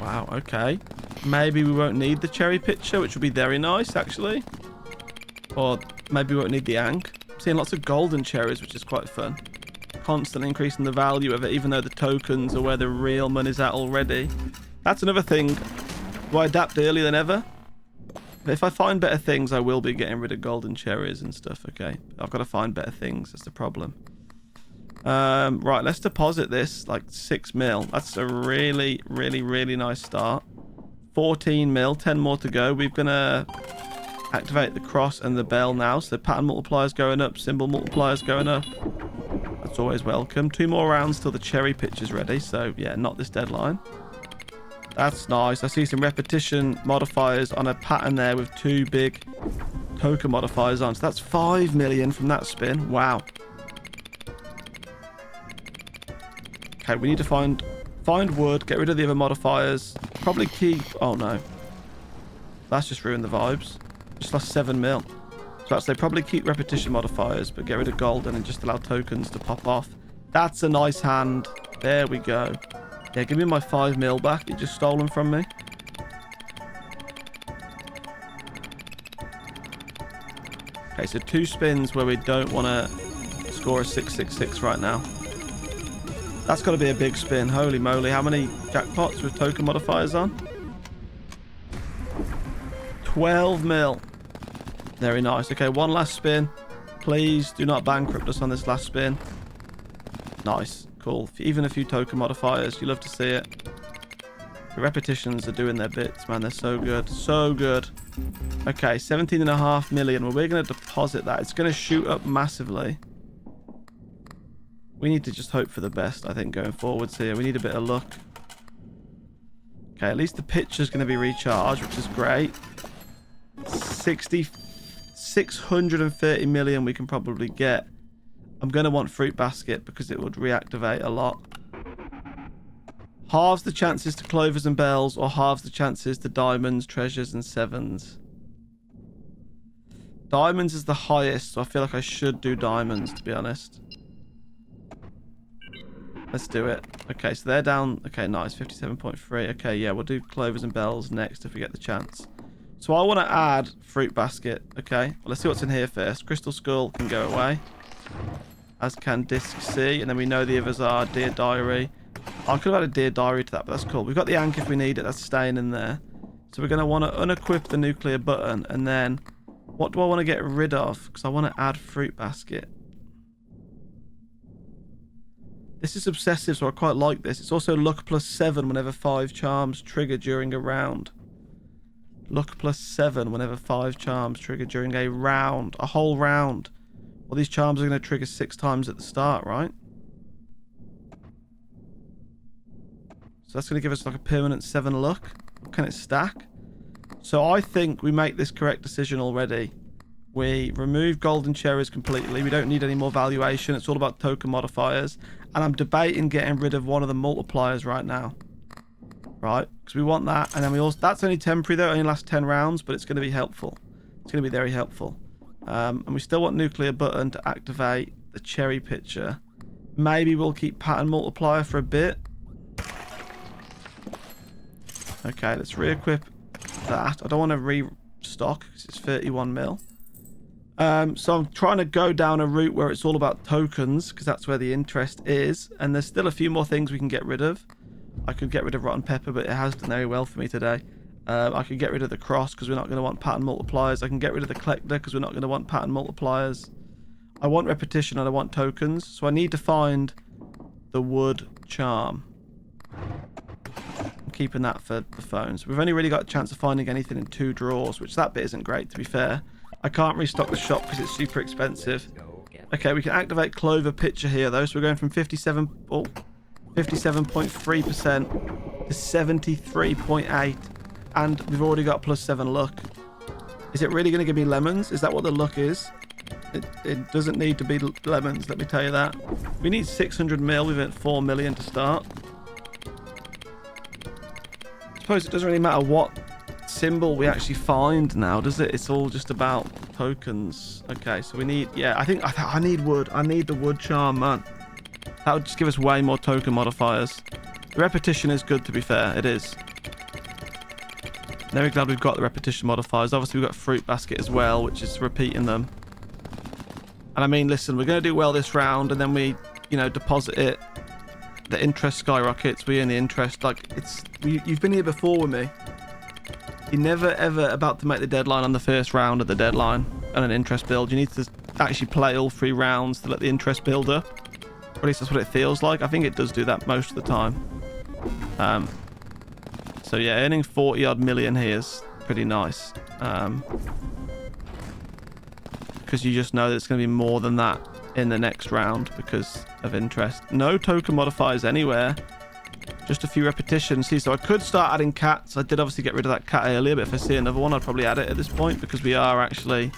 S1: Wow, okay. Maybe we won't need the cherry pitcher, which would be very nice, actually. Or maybe we won't need the Ank. I'm seeing lots of golden cherries, which is quite fun. Constantly increasing the value of it, even though the tokens are where the real money's at already. That's another thing. Do I adapt earlier than ever? If I find better things, I will be getting rid of golden cherries and stuff, okay? I've got to find better things. That's the problem. Right, let's deposit this, like 6 mil. That's a really, really, really nice start. 14 mil, 10 more to go. We're going to activate the cross and the bell now. So the pattern multipliers going up, symbol multipliers going up. That's always welcome. 2 more rounds till the cherry pitch is ready. So, yeah, not this deadline. That's nice. I see some repetition modifiers on a pattern there with 2 big token modifiers on. So that's 5 million from that spin. Wow. Okay, we need to find wood, get rid of the other modifiers. Probably keep... Oh, no. That's just ruined the vibes. Just lost 7 mil. So I'd say probably keep repetition modifiers, but get rid of golden and just allow tokens to pop off. That's a nice hand. There we go. Yeah, give me my 5 mil back. You just stole them from me. Okay, so 2 spins where we don't want to score a 666 right now. That's got to be a big spin. Holy moly. How many jackpots with token modifiers on? 12 mil. Very nice. Okay, one last spin. Please do not bankrupt us on this last spin. Nice. Cool. Even a few token modifiers. You love to see it. The repetitions are doing their bits, man. They're so good. So good. Okay, 17.5 million. Well, we're going to deposit that. It's going to shoot up massively. We need to just hope for the best, I think, going forwards here. We need a bit of luck. Okay, at least the pitcher's going to be recharged, which is great. 630 million we can probably get. I'm going to want Fruit Basket because it would reactivate a lot. Halves the chances to clovers and bells, or halves the chances to diamonds, treasures, and sevens. Diamonds is the highest, so I feel like I should do diamonds, to be honest. Let's do it. Okay, so they're down. Okay, nice. 57.3. Okay, yeah, we'll do clovers and bells next if we get the chance. So I want to add Fruit Basket. Okay, well, let's see what's in here first. Crystal Skull can go away. As can Disc C. And then we know the others are Dear Diary. I could have added Dear Diary to that, but that's cool. We've got the Ank if we need it. That's staying in there. So we're going to want to unequip the nuclear button. And then what do I want to get rid of? Because I want to add Fruit Basket. This is obsessive, so I quite like this. It's also luck +7 whenever 5 charms trigger during a round. Luck +7 whenever 5 charms trigger during a round. A whole round. Well, these charms are going to trigger 6 times at the start, right? So that's going to give us like a permanent 7 luck. Can it stack? So I think we make this correct decision already. We remove golden cherries completely. We don't need any more valuation. It's all about token modifiers. And I'm debating getting rid of one of the multipliers right now. Right? Because we want that. And then we also... That's only temporary though. It only lasts 10 rounds. But it's going to be helpful. It's going to be very helpful. And we still want nuclear button to activate the cherry pitcher. Maybe we'll keep pattern multiplier for a bit. Okay, let's re-equip that. I don't want to restock because it's 31 mil. So I'm trying to go down a route where it's all about tokens because that's where the interest is. And there's still a few more things we can get rid of. I could get rid of rotten pepper, but it has done very well for me today. I could get rid of the cross because we're not going to want pattern multipliers. I can get rid of the collector because we're not going to want pattern multipliers. I want repetition and I want tokens. So I need to find the wood charm. I'm keeping that for the phones. We've only really got a chance of finding anything in 2 drawers, which that bit isn't great, to be fair. I can't restock the shop because it's super expensive. Okay, we can activate CloverPit here though. So we're going from 57.3% to 73.8, and we've already got +7 luck. Is it really going to give me lemons? Is that what the luck is? It doesn't need to be lemons, let me tell you that. We need 600 mil. We've hit 4 million to start. I suppose it doesn't really matter what symbol we actually find now, does it? It's all just about tokens. Okay, so we need... Yeah, I think I need wood. I need the wood charm, man. That would just give us way more token modifiers. The repetition is good, to be fair. It is. Very glad we've got the repetition modifiers. Obviously, we've got Fruit Basket as well, which is repeating them. And I mean, listen, we're going to do well this round, and then we, you know, deposit it. The interest skyrockets. We earn the interest. Like, it's... You've been here before with me. You're never ever about to make the deadline on the first round of the deadline on an interest build. You need to actually play all 3 rounds to let the interest build up. Or at least that's what it feels like. I think it does do that most of the time. So yeah, earning 40 odd million here is pretty nice. Because you just know that it's going to be more than that in the next round because of interest. No token modifiers anywhere. Just a few repetitions. See, so I could start adding cats. I did obviously get rid of that cat earlier, but if I see another one, I'd probably add it at this point because we're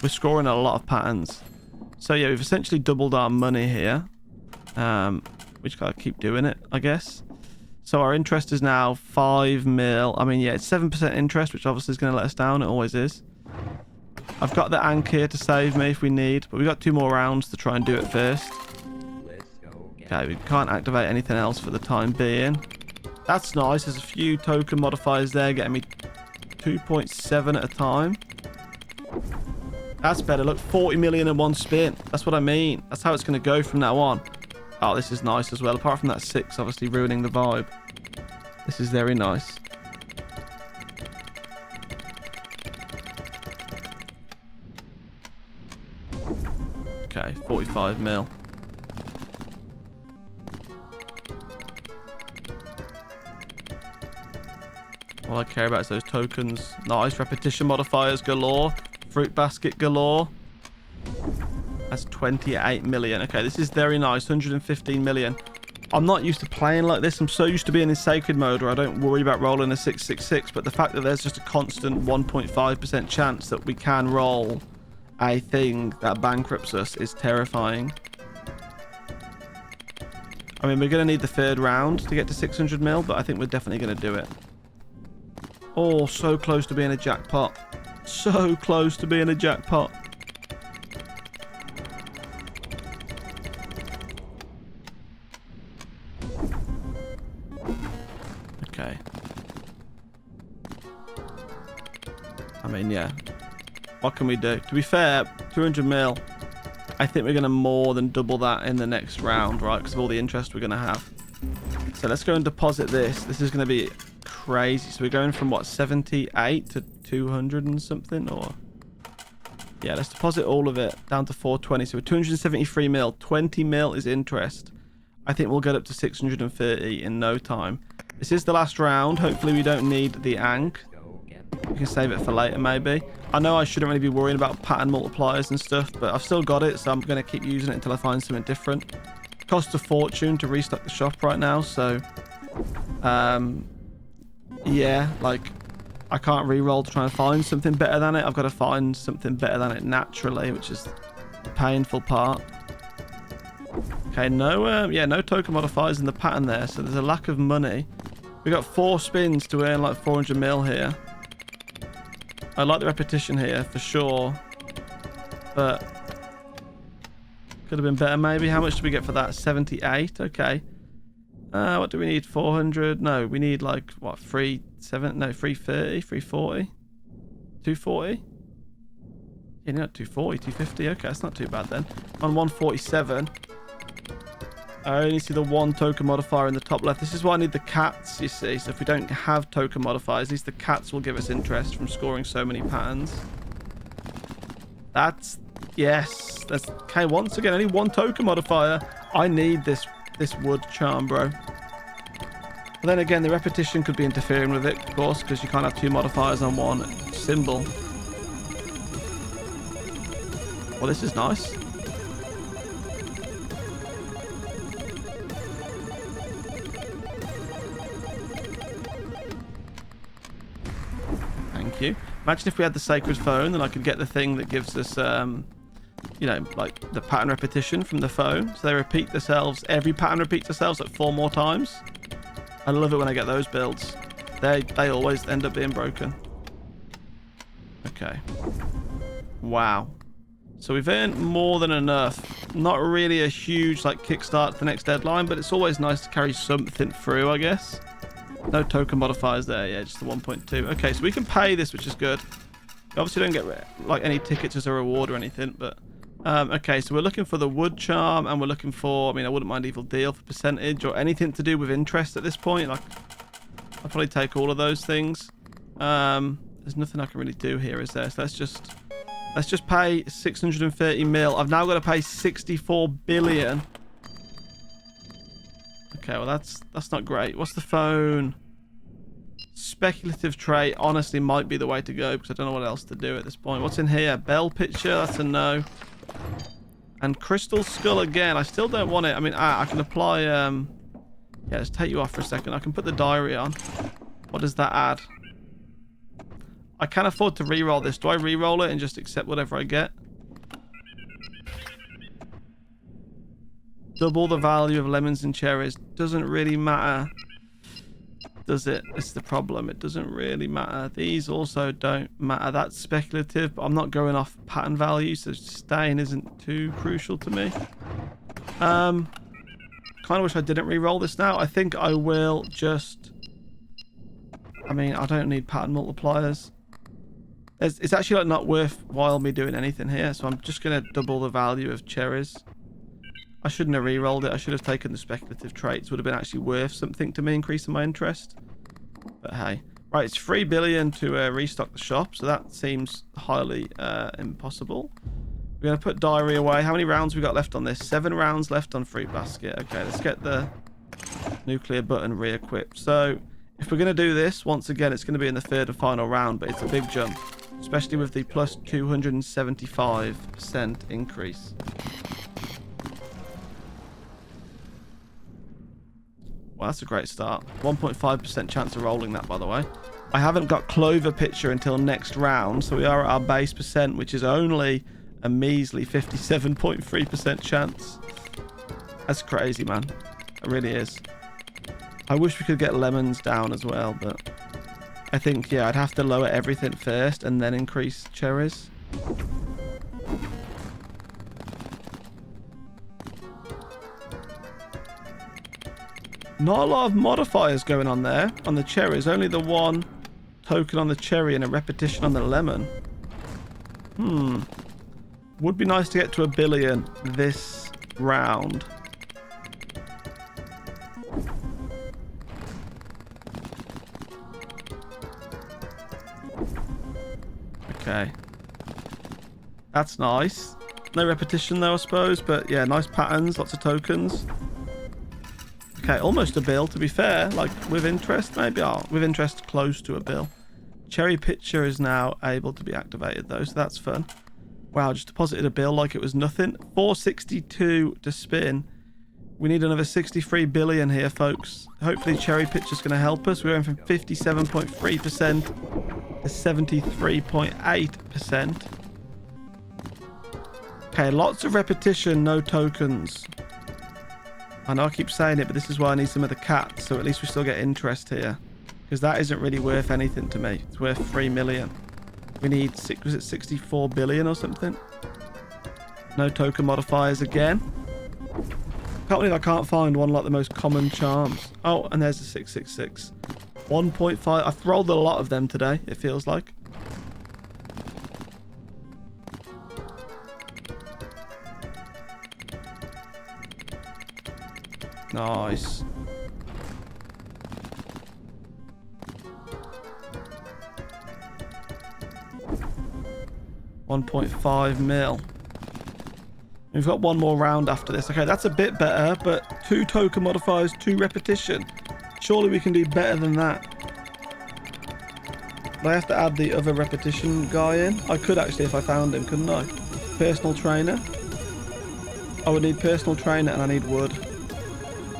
S1: scoring a lot of patterns. So yeah, we've essentially doubled our money here. We just gotta keep doing it, I guess. So our interest is now 5 mil. I mean, yeah, it's 7% interest, which obviously is going to let us down. It always is. I've got the Ank here to save me if we need, but we've got 2 more rounds to try and do it first. Okay, we can't activate anything else for the time being. That's nice. There's a few token modifiers there getting me 2.7 at a time. That's better. Look, 40 million in one spin. That's what I mean. That's how it's going to go from now on. Oh, this is nice as well. Apart from that 6 obviously ruining the vibe. This is very nice. Okay, 45 mil. All I care about is those tokens. Nice. Repetition modifiers galore. Fruit basket galore. That's 28 million. Okay, this is very nice. 115 million. I'm not used to playing like this. I'm so used to being in sacred mode where I don't worry about rolling a 666. But the fact that there's just a constant 1.5% chance that we can roll a thing that bankrupts us is terrifying. I mean, we're going to need the 3rd round to get to 600 mil, but I think we're definitely going to do it. Oh, so close to being a jackpot. So close to being a jackpot. Okay. I mean, yeah. What can we do? To be fair, 200 mil. I think we're going to more than double that in the next round, right? Because of all the interest we're going to have. So let's go and deposit this. This is going to be crazy. So we're going from what, 78 to 200 and something, or yeah, let's deposit all of it down to 420. So we're 273 mil. 20 mil is interest. I think we'll get up to 630 in no time. This is the last round. Hopefully we don't need the Ank. We can save it for later maybe. I know I shouldn't really be worrying about pattern multipliers and stuff, but I've still got it, so I'm going to keep using it until I find something different. It costs a fortune to restock the shop right now, so yeah, like I can't re-roll to try and find something better than it. I've got to find something better than it naturally, which is the painful part. Okay, no no token modifiers in the pattern there, so there's a lack of money. We got 4 spins to earn like 400 mil here. I like the repetition here for sure, but could have been better maybe. How much do we get for that? 78. Okay. What do we need? 400? No, we need like what? 330, 340, 240. Yeah, not 240, 250. Okay, that's not too bad then. On 147. I only see the 1 token modifier in the top left. This is why I need the cats, you see. So if we don't have token modifiers, at least the cats will give us interest from scoring so many patterns. That's... Yes. That's... Okay, once again, only 1 token modifier. I need this wood charm, bro. But then again, the repetition could be interfering with it, of course, because you can't have 2 modifiers on 1 symbol. Well, this is nice. You. Imagine if we had the sacred phone, then I could get the thing that gives us you know, like the pattern repetition from the phone, so they repeat themselves. Every pattern repeats themselves like 4 more times. I love it when I get those builds. They always end up being broken. Okay, wow, so we've earned more than enough. Not really a huge like kickstart to the next deadline, but it's always nice to carry something through, I guess. No token modifiers there, yeah, just the 1.2. Okay, so we can pay this, which is good. We obviously don't get like any tickets as a reward or anything, but okay, so we're looking for the wood charm, and we're looking for, I mean, I wouldn't mind evil deal for percentage or anything to do with interest at this point. Like, I'll probably take all of those things. There's nothing I can really do here, is there? So let's just pay 630 mil. I've now got to pay 64 billion. Okay, well that's not great. What's the phone? Speculative trade honestly might be the way to go because I don't know what else to do at this point. What's in here? Bell picture, that's a no. And crystal skull again. I still don't want it. I mean, I can apply yeah, let's take you off for a second. I can put the diary on. What does that add? I can afford to re-roll this. Do I re-roll it and just accept whatever I get? Double the value of lemons and cherries. Doesn't really matter, does it? It's the problem. It doesn't really matter. These also don't matter. That's speculative, but I'm not going off pattern value, so staying isn't too crucial to me. Kind of wish I didn't re-roll this now. I think I will just... I mean, I don't need pattern multipliers. It's actually like not worthwhile me doing anything here, so I'm just going to double the value of cherries. I shouldn't have re-rolled it. I should have taken the speculative traits. Would have been actually worth something to me, increasing my interest. But hey. Right, it's 3 billion to restock the shop, so that seems highly impossible. We're going to put diary away. How many rounds we got left on this? 7 rounds left on fruit basket. Okay, let's get the nuclear button re-equipped. So, if we're going to do this, once again, it's going to be in the third and final round, but it's a big jump. Especially with the plus 275% increase. Well, that's a great start. 1.5% chance of rolling that, by the way. I haven't got Clover picture until next round, so we are at our base percent, which is only a measly 57.3% chance. That's crazy, man. It really is. I wish we could get lemons down as well, but I think, yeah, I'd have to lower everything first and then increase cherries. Not a lot of modifiers going on there on the cherries. Only the one token on the cherry and a repetition on the lemon. Would be nice to get to 1 billion this round. Okay. That's nice. No repetition though, I suppose. But yeah, nice patterns. Lots of tokens. Okay, almost a bill, to be fair. Like, with interest, maybe. Oh, with interest, close to a bill. Cherry picture is now able to be activated, though, so that's fun. Wow, just deposited a bill like it was nothing. 462 to spin. We need another 63 billion here, folks. Hopefully, cherry picture's going to help us. We're going from 57.3% to 73.8%. Okay, lots of repetition, no tokens. I know I keep saying it, but this is why I need some of the cats, so at least we still get interest here. Because that isn't really worth anything to me. It's worth 3 million. We need, was it 64 billion or something? No token modifiers again. Can't believe I can't find one like the most common charms. Oh, and there's the 666. 1.5. I've rolled a lot of them today, it feels like. Nice. $1.5 mil. We've got one more round after this. Okay, that's a bit better, but 2 token modifiers, 2 repetition. Surely we can do better than that. Do I have to add the other repetition guy in? I could actually if I found him, couldn't I? Personal trainer. I would need personal trainer and I need wood.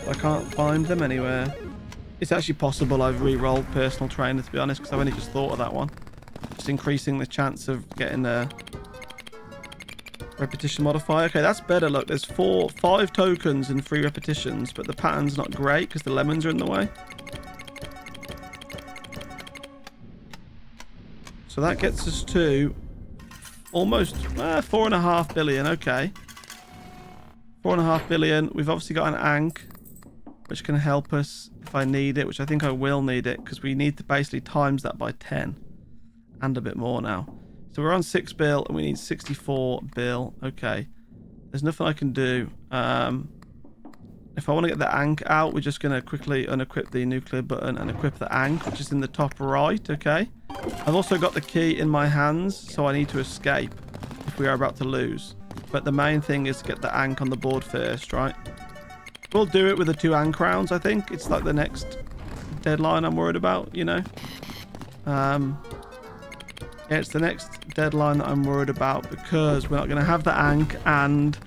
S1: I can't find them anywhere. It's actually possible I've re-rolled personal trainer, to be honest, because I've only just thought of that one. Just increasing the chance of getting a repetition modifier. Okay, that's better. Look, there's 5 tokens and 3 repetitions, but the pattern's not great because the lemons are in the way. So that gets us to almost 4.5 billion. Okay. 4.5 billion. We've obviously got an Ankh, which can help us if I need it, which I think I will need it because we need to basically times that by 10 and a bit more now. So we're on 6 bill and we need 64 bill. Okay. There's nothing I can do. If I want to get the Ankh out, we're just going to quickly unequip the nuclear button and equip the Ankh, which is in the top right. Okay. I've also got the key in my hands, so I need to escape if we are about to lose. But the main thing is to get the Ankh on the board first, right? We'll do it with the 2 Ankh rounds, I think. It's like the next deadline I'm worried about, you know? Yeah, it's the next deadline that I'm worried about because we're not going to have the Ankh, and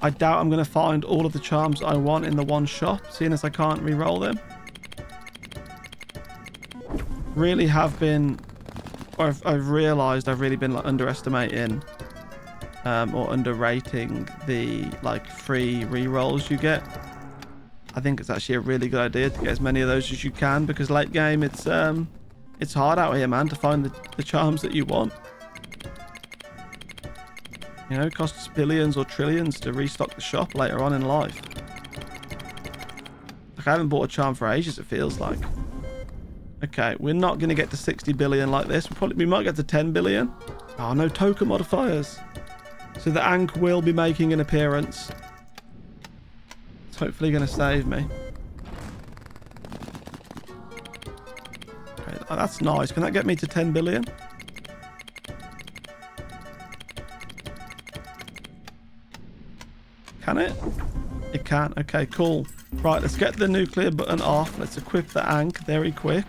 S1: I doubt I'm going to find all of the charms I want in the one shop, seeing as I can't re-roll them. Really have been, or I've realized I've really been like underestimating or underrating the like free re-rolls you get. I think it's actually a really good idea to get as many of those as you can, because late game it's hard out here, man, to find the charms that you want. You know, it costs billions or trillions to restock the shop later on in life. Like, I haven't bought a charm for ages, it feels like. Okay, we're not going to get to 60 billion like this. We might get to 10 billion. Oh, no token modifiers. So the Ankh will be making an appearance. It's hopefully going to save me. Okay, oh, that's nice. Can that get me to 10 billion? Can it? It can. Okay, cool. Right, let's get the nuclear button off. Let's equip the Ankh very quick.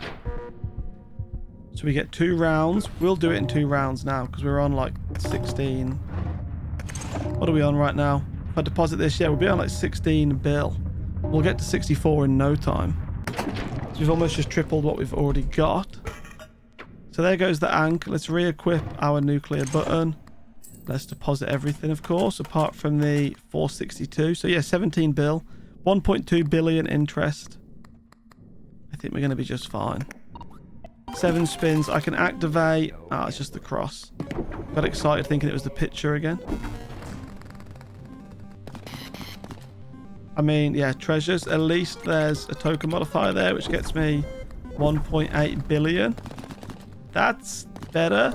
S1: So we get 2 rounds. We'll do it in 2 rounds now because we're on like 16. What are we on right now? If I deposit this, yeah, we'll be on like 16 bill. We'll get to 64 in no time. So we've almost just tripled what we've already got. So there goes the Ankh. Let's re-equip our nuclear button. Let's deposit everything, of course, apart from the 462. So yeah, 17 bill. 1.2 billion interest. I think we're going to be just fine. 7 spins. I can activate. Ah, it's just the cross. Got excited thinking it was the picture again. I mean, yeah, treasures. At least there's a token modifier there, which gets me 1.8 billion. That's better.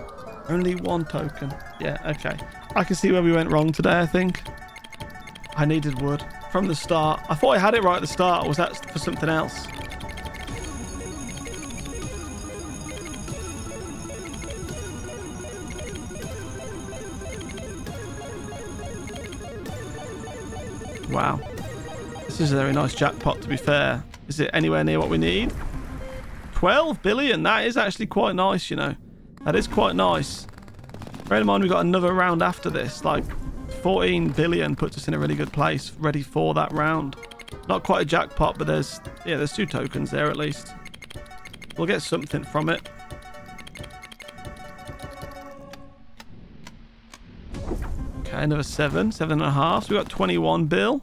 S1: Only 1 token. Yeah, okay. I can see where we went wrong today, I think. I needed wood from the start. I thought I had it right at the start. Was that for something else? Wow. This is a very nice jackpot, to be fair. Is it anywhere near what we need? 12 billion. That is actually quite nice, you know. That is quite nice. Bear in mind, we've got another round after this. Like, 14 billion puts us in a really good place, ready for that round. Not quite a jackpot, but there's 2 tokens there at least. We'll get something from it. Okay, another 7.5. So we got 21 bill.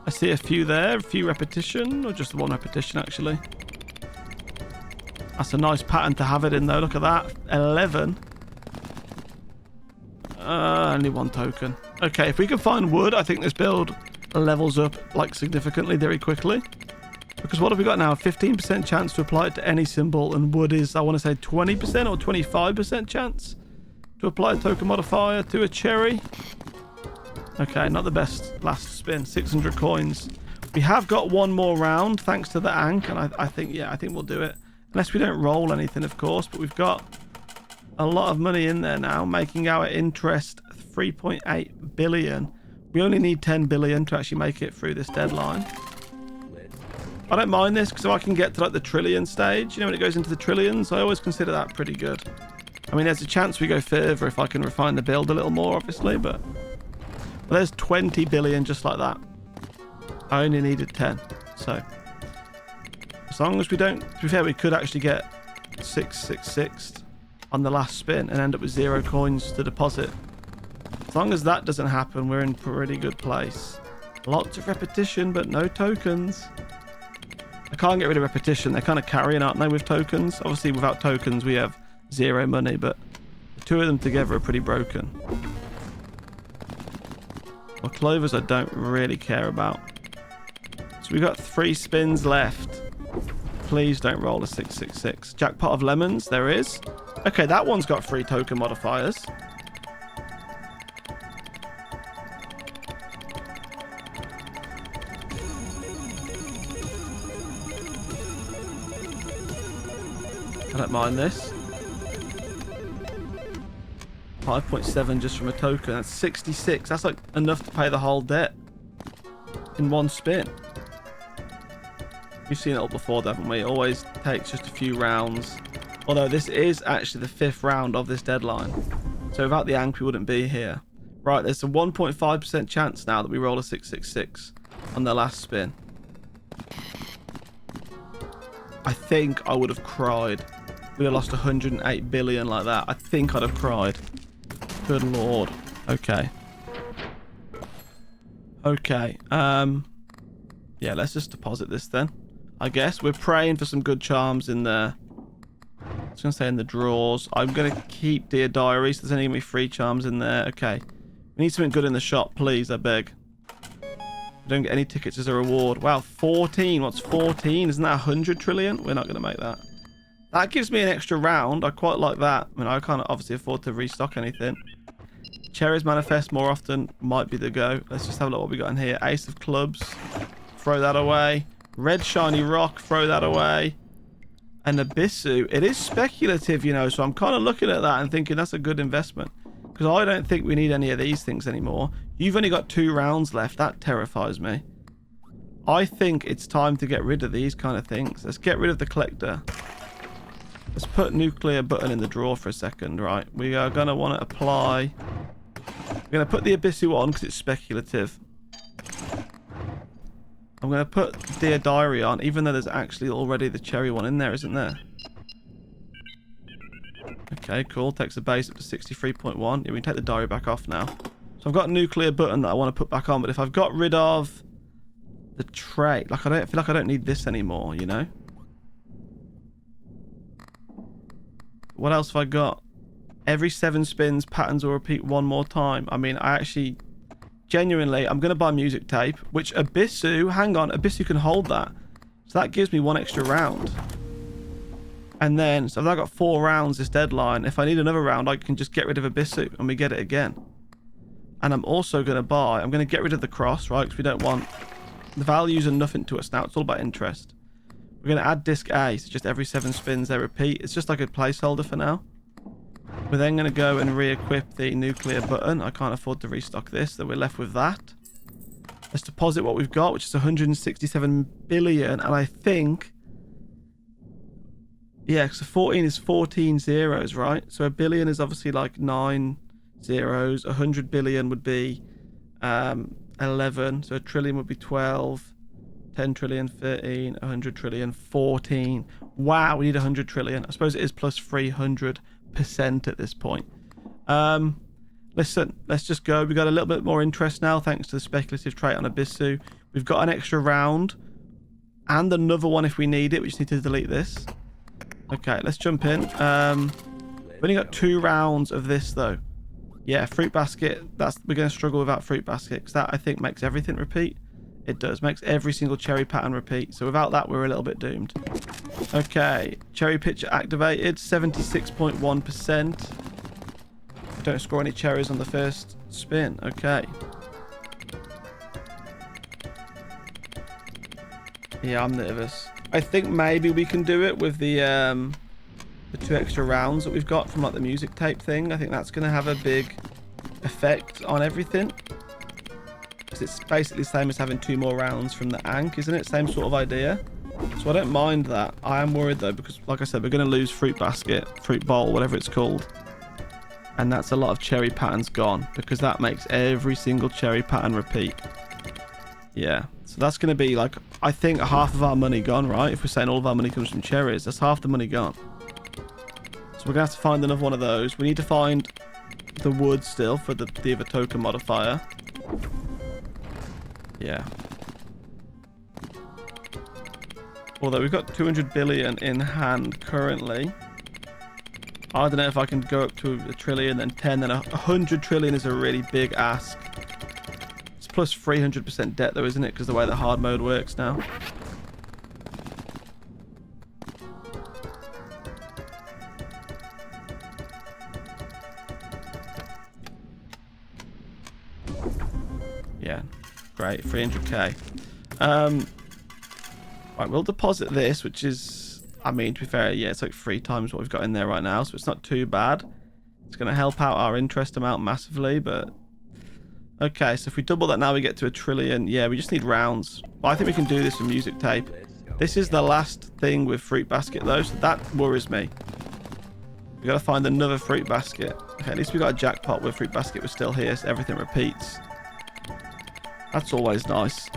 S1: I see a few there, a few repetition, or just 1 repetition actually. That's a nice pattern to have it in though. Look at that, 11. Only 1 token. Okay, if we can find wood, I think this build levels up like significantly very quickly. Because what have we got now? 15% chance to apply it to any symbol, and wood is, I want to say, 20% or 25% chance to apply a token modifier to a cherry. Okay, not the best last spin. 600 coins. We have got 1 more round thanks to the Ankh, and I think we'll do it. Unless we don't roll anything, of course, but we've got a lot of money in there now, making our interest 3.8 billion. We only need 10 billion to actually make it through this deadline. I don't mind this because if I can get to like the trillion stage, you know, when it goes into the trillions, I always consider that pretty good. I mean, there's a chance we go further if I can refine the build a little more, obviously, but there's 20 billion just like that. I only needed 10, so as long as we don't, to be fair, we could actually get 666 on the last spin and end up with 0 coins to deposit. As long as that doesn't happen, we're in a pretty good place. Lots of repetition, but no tokens. I can't get rid of repetition. They're kind of carrying, aren't they, with tokens? Obviously, without tokens, we have 0 money, but the 2 of them together are pretty broken. Well, clovers I don't really care about. So we've got 3 spins left. Please don't roll a 666. Jackpot of lemons, there is. Okay, that one's got 3 token modifiers. I don't mind this. 5.7 just from a token. That's 66. That's like enough to pay the whole debt in one spin. We've seen it all before, haven't we? It always takes just a few rounds. Although this is actually the 5th round of this deadline. So without the Ankh, we wouldn't be here. Right, there's a 1.5% chance now that we roll a 666 on the last spin. I think I would have cried. We'd have lost 108 billion like that. I think I'd have cried. Good lord. Okay. Okay. Yeah, let's just deposit this then. I guess we're praying for some good charms in there. I was going to say in the drawers. I'm going to keep Dear Diary, so there's only going to be 3 charms in there. Okay. We need something good in the shop, please, I beg. We don't get any tickets as a reward. Wow, 14. What's 14? Isn't that 100 trillion? We're not going to make that. That gives me an extra round. I quite like that. I mean, I can't obviously afford to restock anything. Cherries manifest more often might be the go. Let's just have a look what we got in here. Ace of clubs. Throw that away. Red shiny rock. Throw that away. And Abyssu. It is speculative, you know, so I'm kind of looking at that and thinking that's a good investment. Because I don't think we need any of these things anymore. You've only got 2 rounds left. That terrifies me. I think it's time to get rid of these kind of things. Let's get rid of the collector. Let's put nuclear button in the drawer for a second, right? We are going to want to apply... We're going to put the Abyssu on because it's speculative. I'm going to put Dear Diary on, even though there's actually already the cherry one in there, isn't there? Okay, cool. Takes the base up to 63.1. Yeah, we can take the diary back off now. So I've got a nuclear button that I want to put back on, but if I've got rid of the tray, like I feel like I don't need this anymore, you know? What else have I got? Every 7 spins, patterns will repeat 1 more time. I mean, I actually, genuinely, I'm going to buy music tape, which Abyssu, hang on, Abyssu can hold that. So that gives me 1 extra round. And then, so I've got 4 rounds this deadline. If I need another round, I can just get rid of Abyssu and we get it again. And I'm also going to buy, I'm going to get rid of the cross, right? Because we don't want, the values are nothing to us now. It's all about interest. We're going to add disc A. So just every 7 spins they repeat. It's just like a placeholder for now. We're then going to go and re-equip the nuclear button. I can't afford to restock this, so we're left with that. Let's deposit what we've got, which is 167 billion. And I think... Yeah, so 14 is 14 zeros, right? So a billion is obviously like 9 zeros. 100 billion would be 11. So a trillion would be 12. 10 trillion, 13. 100 trillion, 14. Wow, we need 100 trillion. I suppose it is plus 300% at this point. Listen, let's just go. We got a little bit more interest now thanks to the speculative trait on Abyssu. We've got an extra round and another one if we need it. We just need to delete this. Okay, let's jump in. We've only got 2 rounds of this though. Yeah, fruit basket. We're going to struggle without fruit basket because that I think makes everything repeat. It does. Makes every single cherry pattern repeat. So without that, we're a little bit doomed. Okay, cherry pitcher activated. 76.1%. Don't score any cherries on the first spin. Okay. Yeah, I'm nervous. I think maybe we can do it with the 2 extra rounds that we've got from like the music tape thing. I think that's going to have a big effect on everything. Because it's basically the same as having 2 more rounds from the Ankh, isn't it? Same sort of idea. So I don't mind that. I am worried though because, like I said, we're going to lose fruit basket, fruit bowl, whatever it's called. And that's a lot of cherry patterns gone because that makes every single cherry pattern repeat. Yeah. So that's going to be like, I think half of our money gone, right? If we're saying all of our money comes from cherries, that's half the money gone. So we're going to have to find another one of those. We need to find the wood still for the other token modifier. Yeah. Although we've got 200 billion in hand currently. I don't know if I can go up to a trillion, then 10, then 100 trillion is a really big ask. It's plus 300% debt though, isn't it? Because the way the hard mode works now. Yeah, great, 300k. Right, we'll deposit this, which is, I mean, to be fair, yeah, it's like 3 times what we've got in there right now, so it's not too bad. It's It's going to help out our interest amount massively, but... Okay, so if we double that now, we get to 1 trillion. Yeah, we just need rounds. But I think we can do this with music tape. This is the last thing with fruit basket, though, so that worries me. We got to find another fruit basket. Okay, at least we got a jackpot where fruit basket was still here, so everything repeats. That's always nice.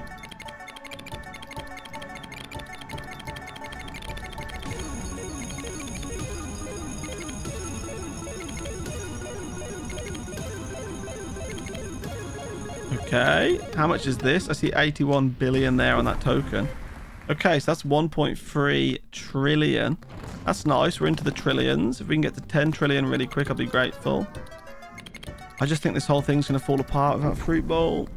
S1: Okay, how much is this? I see 81 billion there on that token. Okay, so that's 1.3 trillion. That's nice. We're into the trillions. If we can get to 10 trillion really quick, I'll be grateful. I just think this whole thing's going to fall apart without fruit bowl.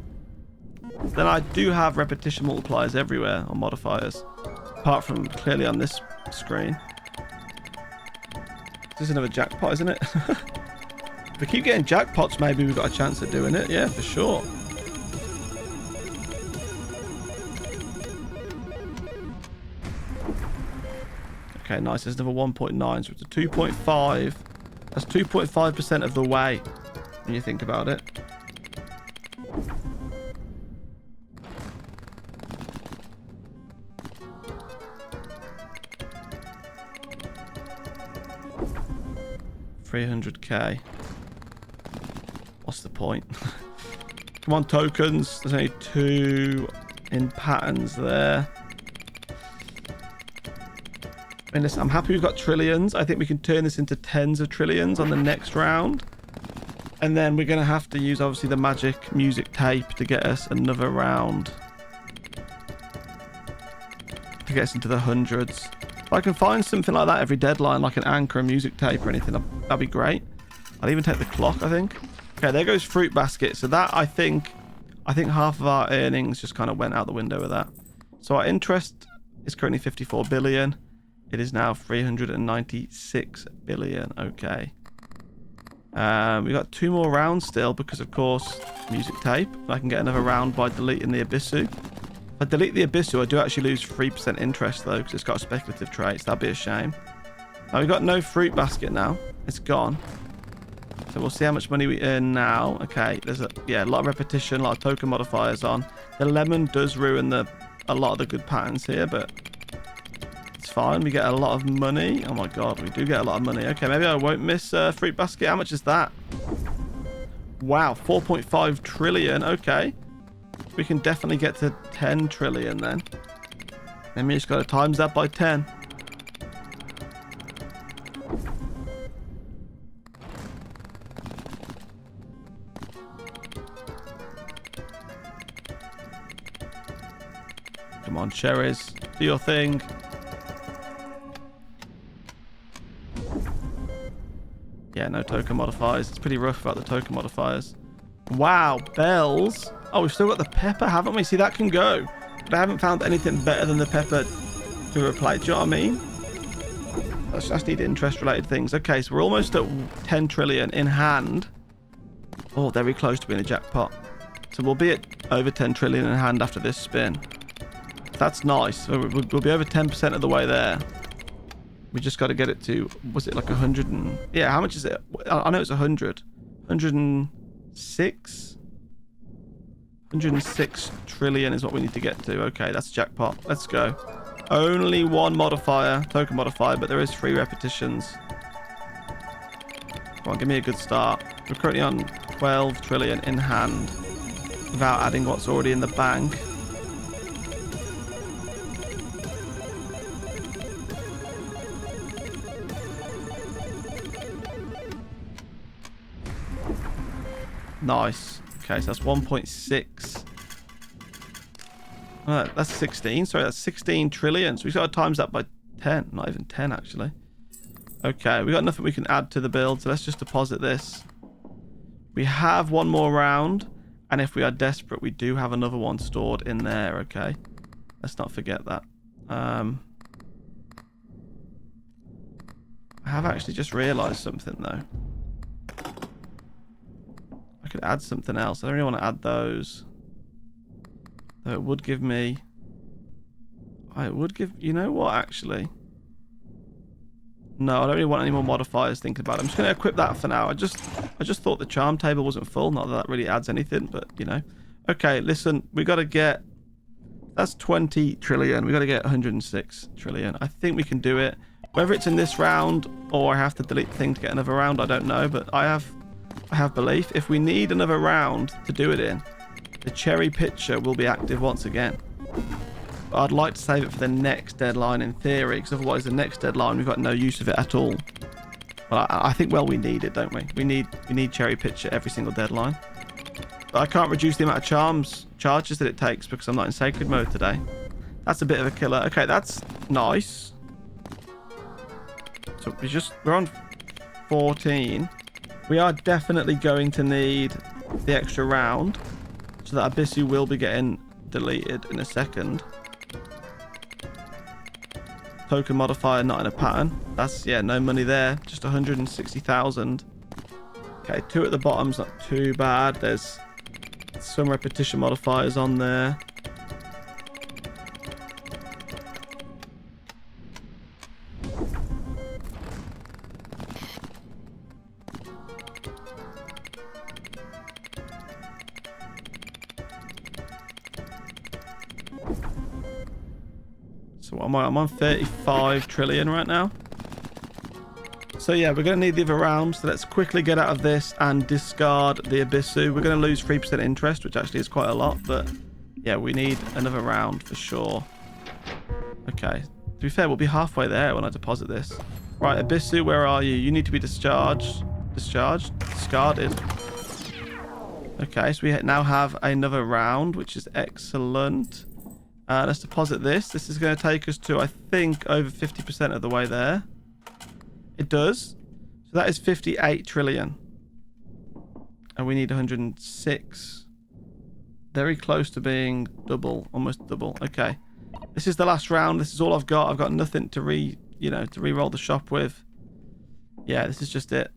S1: Then I do have repetition multipliers everywhere on modifiers. Apart from clearly on this screen. This is another jackpot, isn't it? If we keep getting jackpots, maybe we've got a chance at doing it. Yeah, for sure. Okay, nice. There's another 1.9, so it's a 2.5. That's 2.5% of the way when you think about it. $300k. What's the point? Come on, tokens. There's only 2 in patterns there. I mean, listen, I'm happy we've got trillions. I think we can turn this into tens of trillions on the next round. And then we're going to have to use, obviously, the magic music tape to get us another round. To get us into the hundreds. If I can find something like that every deadline, like an anchor, a music tape or anything, that'd be great. I'll even take the clock, I think. Okay, there goes fruit basket. So that, I think half of our earnings just kind of went out the window with that. So our interest is currently 54 billion. It is now 396 billion. Okay. We got 2 more rounds still because, of course, music tape. I can get another round by deleting the Abyssu. If I delete the Abyssu, I do actually lose 3% interest, though, because it's got a speculative trait. So that'd be a shame. Now, we've got no fruit basket now. It's gone. So we'll see how much money we earn now. Okay, there's a lot of repetition, a lot of token modifiers on. The lemon does ruin a lot of the good patterns here, but it's fine. We get a lot of money. Oh my god, we do get a lot of money. Okay, maybe I won't miss fruit basket. How much is that? Wow, 4.5 trillion. Okay, we can definitely get to 10 trillion then. Then we just got to times that by 10. Come on, Cherries, do your thing. Yeah, no token modifiers. It's pretty rough about the token modifiers. Wow, bells. Oh, we've still got the pepper, haven't we? See, that can go. But I haven't found anything better than the pepper to replace. Do you know what I mean? I just need interest-related things. Okay, so we're almost at 10 trillion in hand. Oh, very close to being a jackpot. So we'll be at over 10 trillion in hand after this spin. That's nice. So we'll be over 10% of the way there. We just got to get it to, was it like 100 and... Yeah, how much is it? I know it's 100. 106? 106 trillion is what we need to get to. Okay, that's jackpot. Let's go. Only 1 modifier, token modifier, but there is 3 repetitions. Come on, give me a good start. We're currently on 12 trillion in hand without adding what's already in the bank. Nice. Okay, so that's 1.6. That's 16. Sorry, that's 16 trillion. So we've got to times that by 10. Not even 10, actually. Okay, we got nothing we can add to the build, so let's just deposit this. We have 1 more round, and if we are desperate, we do have another one stored in there, okay? Let's not forget that. I have actually just realised something, though. I could add something else. I don't really want to add those. Though it would give me... It would give... You know what, actually? No, I don't really want any more modifiers thinking about it. I'm just going to equip that for now. I just thought the charm table wasn't full. Not that that really adds anything, but, you know. Okay, listen. We got to get... That's 20 trillion. We got to get 106 trillion. I think we can do it. Whether it's in this round or I have to delete the thing to get another round, I don't know. But I have belief. If we need another round to do it in, the cherry pitcher will be active once again. But I'd like to save it for the next deadline in theory, because otherwise the next deadline we've got no use of it at all. But I think, well, we need it, don't we? We need cherry pitcher every single deadline. But I can't reduce the amount of charges that it takes because I'm not in sacred mode today. That's a bit of a killer. Okay, that's nice. So we're on 14. We are definitely going to need the extra round, so that Abyssu will be getting deleted in a second. Token modifier not in a pattern. That's, yeah, no money there. Just 160,000. Okay, 2 at the bottom's not too bad. There's some repetition modifiers on there. So what am I? I'm on 35 trillion right now. So yeah, we're going to need the other round. So let's quickly get out of this and discard the Abyssu. We're going to lose 3% interest, which actually is quite a lot. But yeah, we need another round for sure. Okay. To be fair, we'll be halfway there when I deposit this. Right, Abyssu, where are you? You need to be discharged. Discharged? Discarded. Okay, so we now have another round, which is excellent. Let's deposit this. This is going to take us to, I think, over 50% of the way there. It does. So that is 58 trillion. And we need 106. Very close to being double. Almost double. Okay. This is the last round. This is all I've got. I've got nothing to re-roll the shop with. Yeah, this is just it.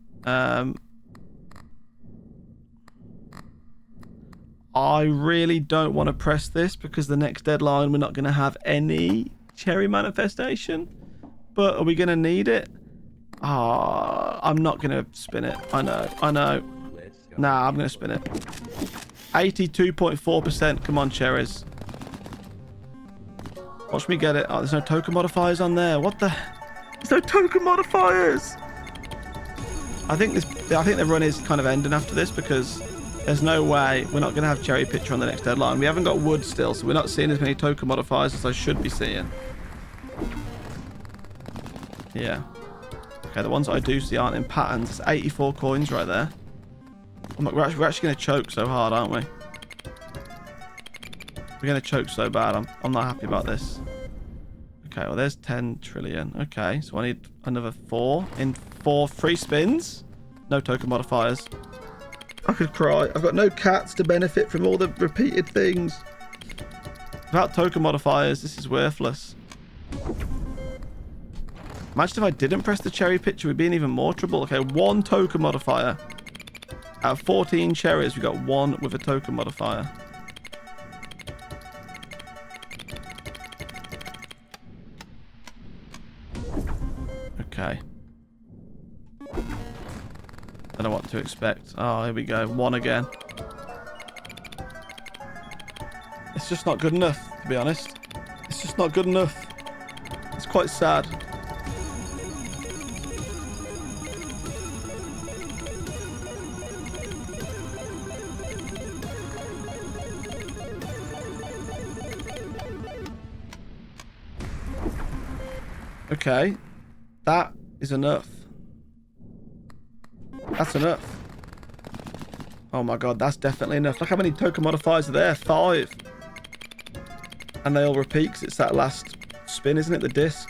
S1: I really don't want to press this because the next deadline we're not going to have any cherry manifestation. But are we going to need it? I'm not going to spin it. I know. Nah, I'm going to spin it. 82.4%. Come on, cherries. Watch me get it. Oh, there's no token modifiers on there. What the? There's no token modifiers. I think the run is kind of ending after this because there's no way we're not going to have cherry pitcher on the next deadline. We haven't got wood still, so we're not seeing as many token modifiers as I should be seeing. Yeah. Okay, the ones that I do see aren't in patterns. It's 84 coins right there. We're actually going to choke so hard, aren't we? We're going to choke so bad. I'm not happy about this. Okay, well, there's 10 trillion. Okay, so I need another 4 in 4 free spins. No token modifiers. I could cry. I've got no cats to benefit from all the repeated things. Without token modifiers, this is worthless. Imagine if I didn't press the cherry pitcher, we'd be in even more trouble. Okay, 1 token modifier. Out of 14 cherries, we got 1 with a token modifier. Okay. Don't know what to expect. Oh, here we go. 1 again. It's just not good enough, to be honest. It's just not good enough. It's quite sad. Okay. That is enough. That's enough. Oh my god, that's definitely enough. Look how many token modifiers are there. 5. And they all repeat because it's that last spin, isn't it? The disc.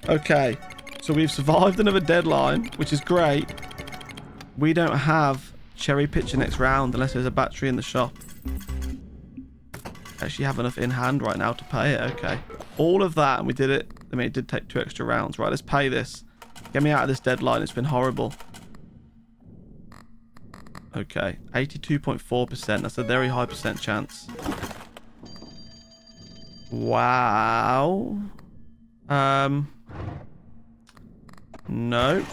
S1: Okay. So we've survived another deadline, which is great. We don't have cherry pitcher next round unless there's a battery in the shop. Actually have enough in hand right now to pay it. Okay. All of that, and we did it. I mean, it did take 2 extra rounds. Right, let's pay this. Get me out of this deadline. It's been horrible. Okay, 82.4%. That's a very high percent chance. Wow. No.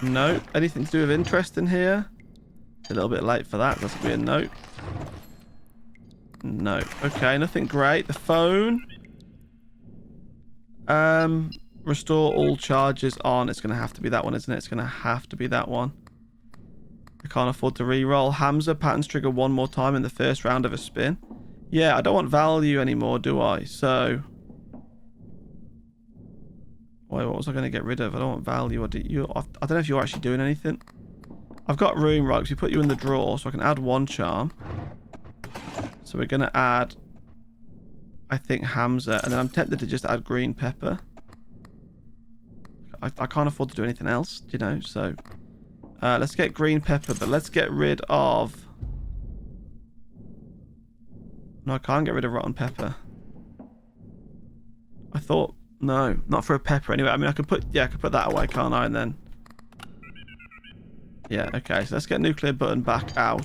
S1: No. Anything to do with interest in here? A little bit late for that. That's going to be a note. No. Okay, nothing great. The phone. Restore all charges on. It's going to have to be that one, isn't it? It's going to have to be that one. I can't afford to re-roll. Hamza, patterns trigger one more time in the first round of a spin. Yeah, I don't want value anymore, do I? So... Wait, what was I going to get rid of? I don't want value. I don't know if you're actually doing anything. I've got room, right? Because we put you in the drawer, so I can add one charm. So we're going to add, I think, Hamza. And then I'm tempted to just add green pepper. I can't afford to do anything else, you know, so... let's get green pepper, but let's get rid of... No, I can't get rid of rotten pepper. I thought... No, not for a pepper anyway. I mean, I could put that away, can't I? And then... Yeah, okay. So let's get nuclear button back out.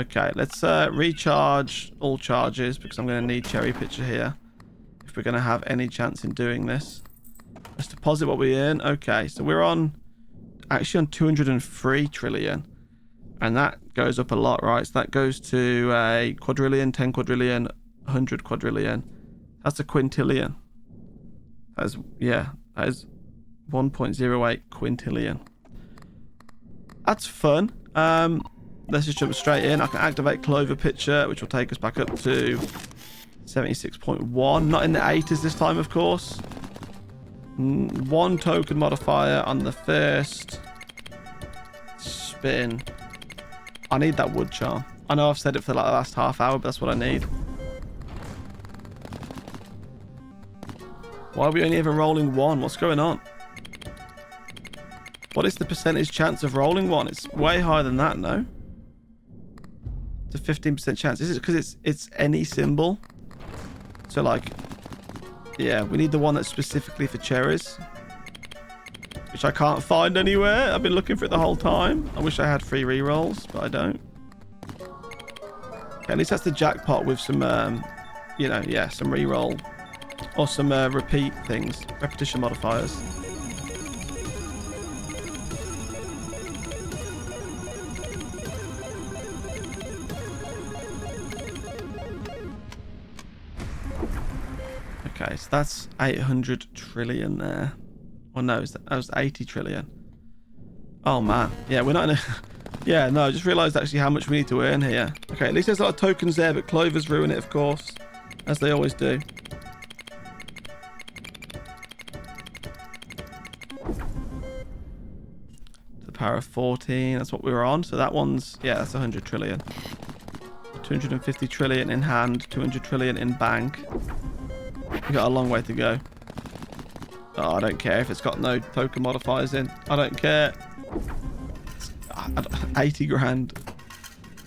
S1: Okay, let's recharge all charges because I'm going to need cherry pitcher here if we're going to have any chance in doing this. Let's deposit what we earn. Okay, so we're actually on 203 trillion. And that goes up a lot, right? So that goes to a quadrillion, 10 quadrillion, 100 quadrillion. That's a quintillion. That is 1.08 quintillion. That's fun. Let's just jump straight in. I can activate CloverPit, which will take us back up to 76.1. Not in the 80s this time, of course. 1 token modifier on the first spin. I need that wood charm. I know I've said it for like the last half hour, but that's what I need. Why are we only ever rolling 1? What's going on? What is the percentage chance of rolling 1? It's way higher than that, no? It's a 15% chance. Is it because it's any symbol? So like, yeah, we need the one that's specifically for cherries, which I can't find anywhere. I've been looking for it the whole time. I wish I had free rerolls, but I don't. Okay, at least that's the jackpot with some, you know, yeah, some reroll. Or some repeat things. Repetition modifiers. Okay, so that's 800 trillion there. Oh no, that was 80 trillion. Oh man. Yeah, we're not in a... Yeah, no, I just realised actually how much we need to earn here. Okay, at least there's a lot of tokens there, but Clover's ruin it, of course. As they always do. Power of 14, that's what we were on. So that one's, yeah, that's 100 trillion. 250 trillion in hand, 200 trillion in bank. We got a long way to go. Oh, I don't care if it's got no token modifiers in. I don't care. 80 grand.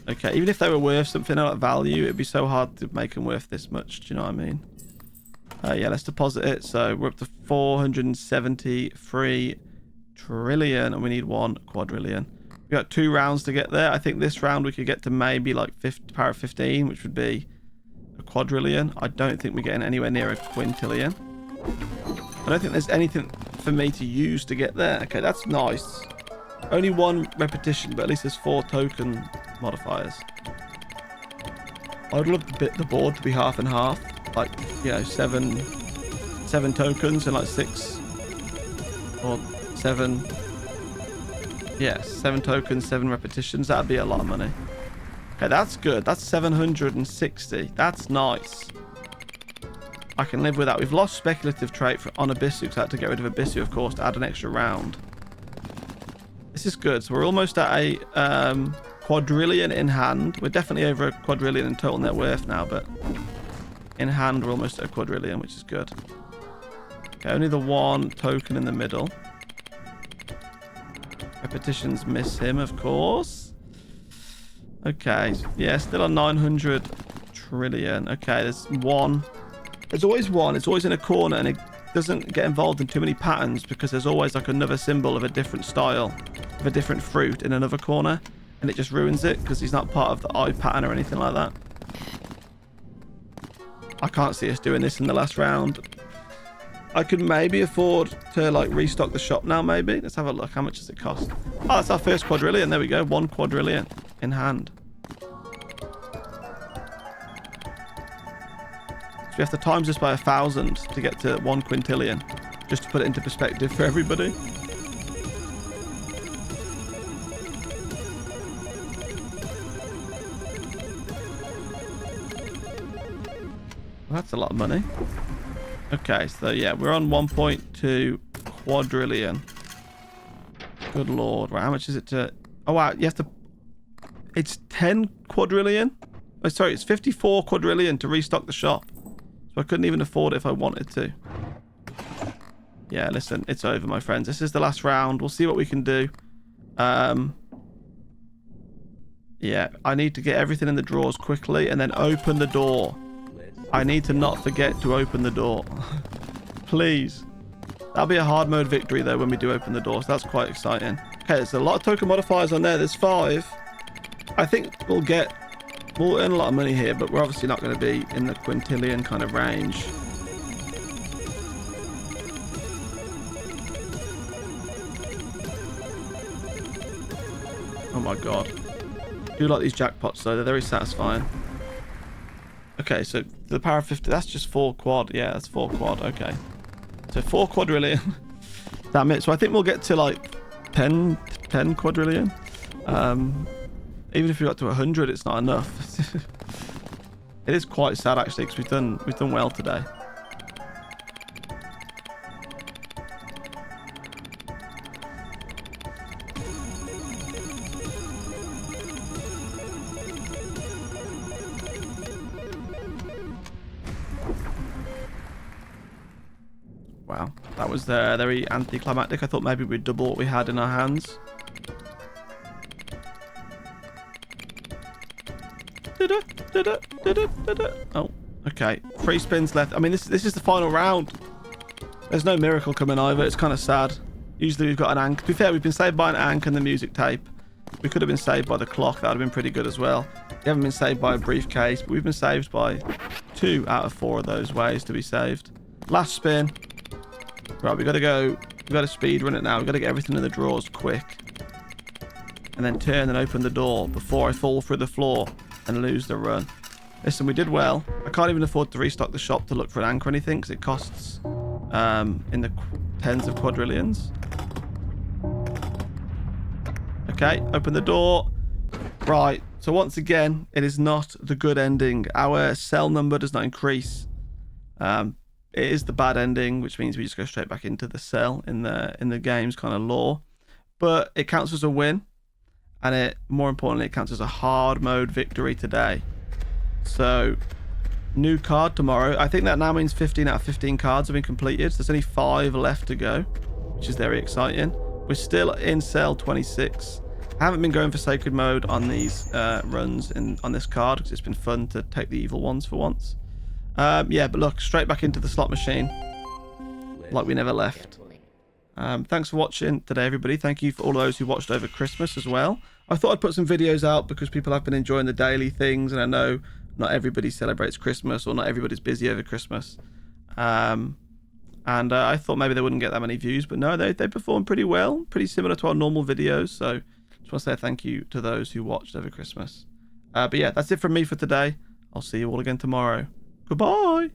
S1: Okay, even if they were worth something like value, it'd be so hard to make them worth this much. Do you know what I mean? Yeah, let's deposit it. So we're up to 473 trillion, and we need 1 quadrillion. We got 2 rounds to get there. I think this round we could get to maybe like power of 15, which would be a quadrillion. I don't think we're getting anywhere near a quintillion. I don't think there's anything for me to use to get there. Okay, that's nice. Only 1 repetition, but at least there's 4 token modifiers. I'd love the board to be half and half, like, you know, 7 tokens and like 6 or 7, yeah, 7 tokens, 7 repetitions. That'd be a lot of money. Okay, that's good. That's 760. That's nice. I can live with that. We've lost speculative trait on Abyssu, because I had to get rid of Abyssu, of course, to add an extra round. This is good. So we're almost at a quadrillion in hand. We're definitely over a quadrillion in total net worth now, but in hand we're almost at a quadrillion, which is good. Okay, only the 1 token in the middle. Repetitions miss him, of course. Okay, yeah, still on 900 trillion. Okay, there's 1. There's always 1. It's always in a corner, and it doesn't get involved in too many patterns because there's always like another symbol of a different style, of a different fruit in another corner, and it just ruins it because he's not part of the eye pattern or anything like that. I can't see us doing this in the last round. I could maybe afford to like restock the shop now, maybe. Let's have a look. How much does it cost? Oh, that's our first quadrillion. There we go. 1 quadrillion in hand. So we have to times this by 1,000 to get to 1 quintillion. Just to put it into perspective for everybody. Well, that's a lot of money. Okay, so yeah, we're on 1.2 quadrillion. Good lord. Right, how much is it to... Oh, wow, you have to... It's 10 quadrillion? Oh, sorry, it's 54 quadrillion to restock the shop. So I couldn't even afford it if I wanted to. Yeah, listen, it's over, my friends. This is the last round. We'll see what we can do. Yeah, I need to get everything in the drawers quickly and then open the door. I need to not forget to open the door. Please. That'll be a hard mode victory, though, when we do open the door. So that's quite exciting. Okay, there's a lot of token modifiers on there. There's 5. I think we'll earn a lot of money here, but we're obviously not going to be in the quintillion kind of range. Oh my god. I do like these jackpots though, they're very satisfying. Okay, so the power of 50, that's just 4 quad. Yeah, that's 4 quad, okay. So 4 quadrillion. Damn it. So I think we'll get to like 10 quadrillion. Even if we got to 100, it's not enough. It is quite sad actually, because we've done well today. Wow, that was very anticlimactic. I thought maybe we'd double what we had in our hands. Oh, okay. 3 spins left. I mean, this is the final round. There's no miracle coming either. It's kind of sad. Usually we've got an anchor. To be fair, we've been saved by an anchor and the music tape. We could have been saved by the clock. That would have been pretty good as well. We haven't been saved by a briefcase, but we've been saved by 2 out of 4 of those ways to be saved. Last spin. Right, we got to speed run it now. We've got to get everything in the drawers quick. And then turn and open the door before I fall through the floor and lose the run. Listen, we did well. I can't even afford to restock the shop to look for an anchor or anything because it costs in the tens of quadrillions. Okay, open the door. Right, so once again, it is not the good ending. Our cell number does not increase. It is the bad ending, which means we just go straight back into the cell in the game's kind of lore. But it counts as a win. And more importantly, it counts as a hard mode victory today. So, new card tomorrow. I think that now means 15 out of 15 cards have been completed. So there's only 5 left to go, which is very exciting. We're still in cell 26. I haven't been going for sacred mode on these runs on this card because it's been fun to take the evil ones for once. Yeah, but look, straight back into the slot machine like we never left. Thanks for watching today, everybody. Thank you for all those who watched over Christmas as well. I thought I'd put some videos out because people have been enjoying the daily things, and I know not everybody celebrates Christmas or not everybody's busy over Christmas. And I thought maybe they wouldn't get that many views, but no, they performed pretty well, pretty similar to our normal videos. So just want to say thank you to those who watched over Christmas. But yeah, that's it from me for today. I'll see you all again tomorrow. Goodbye.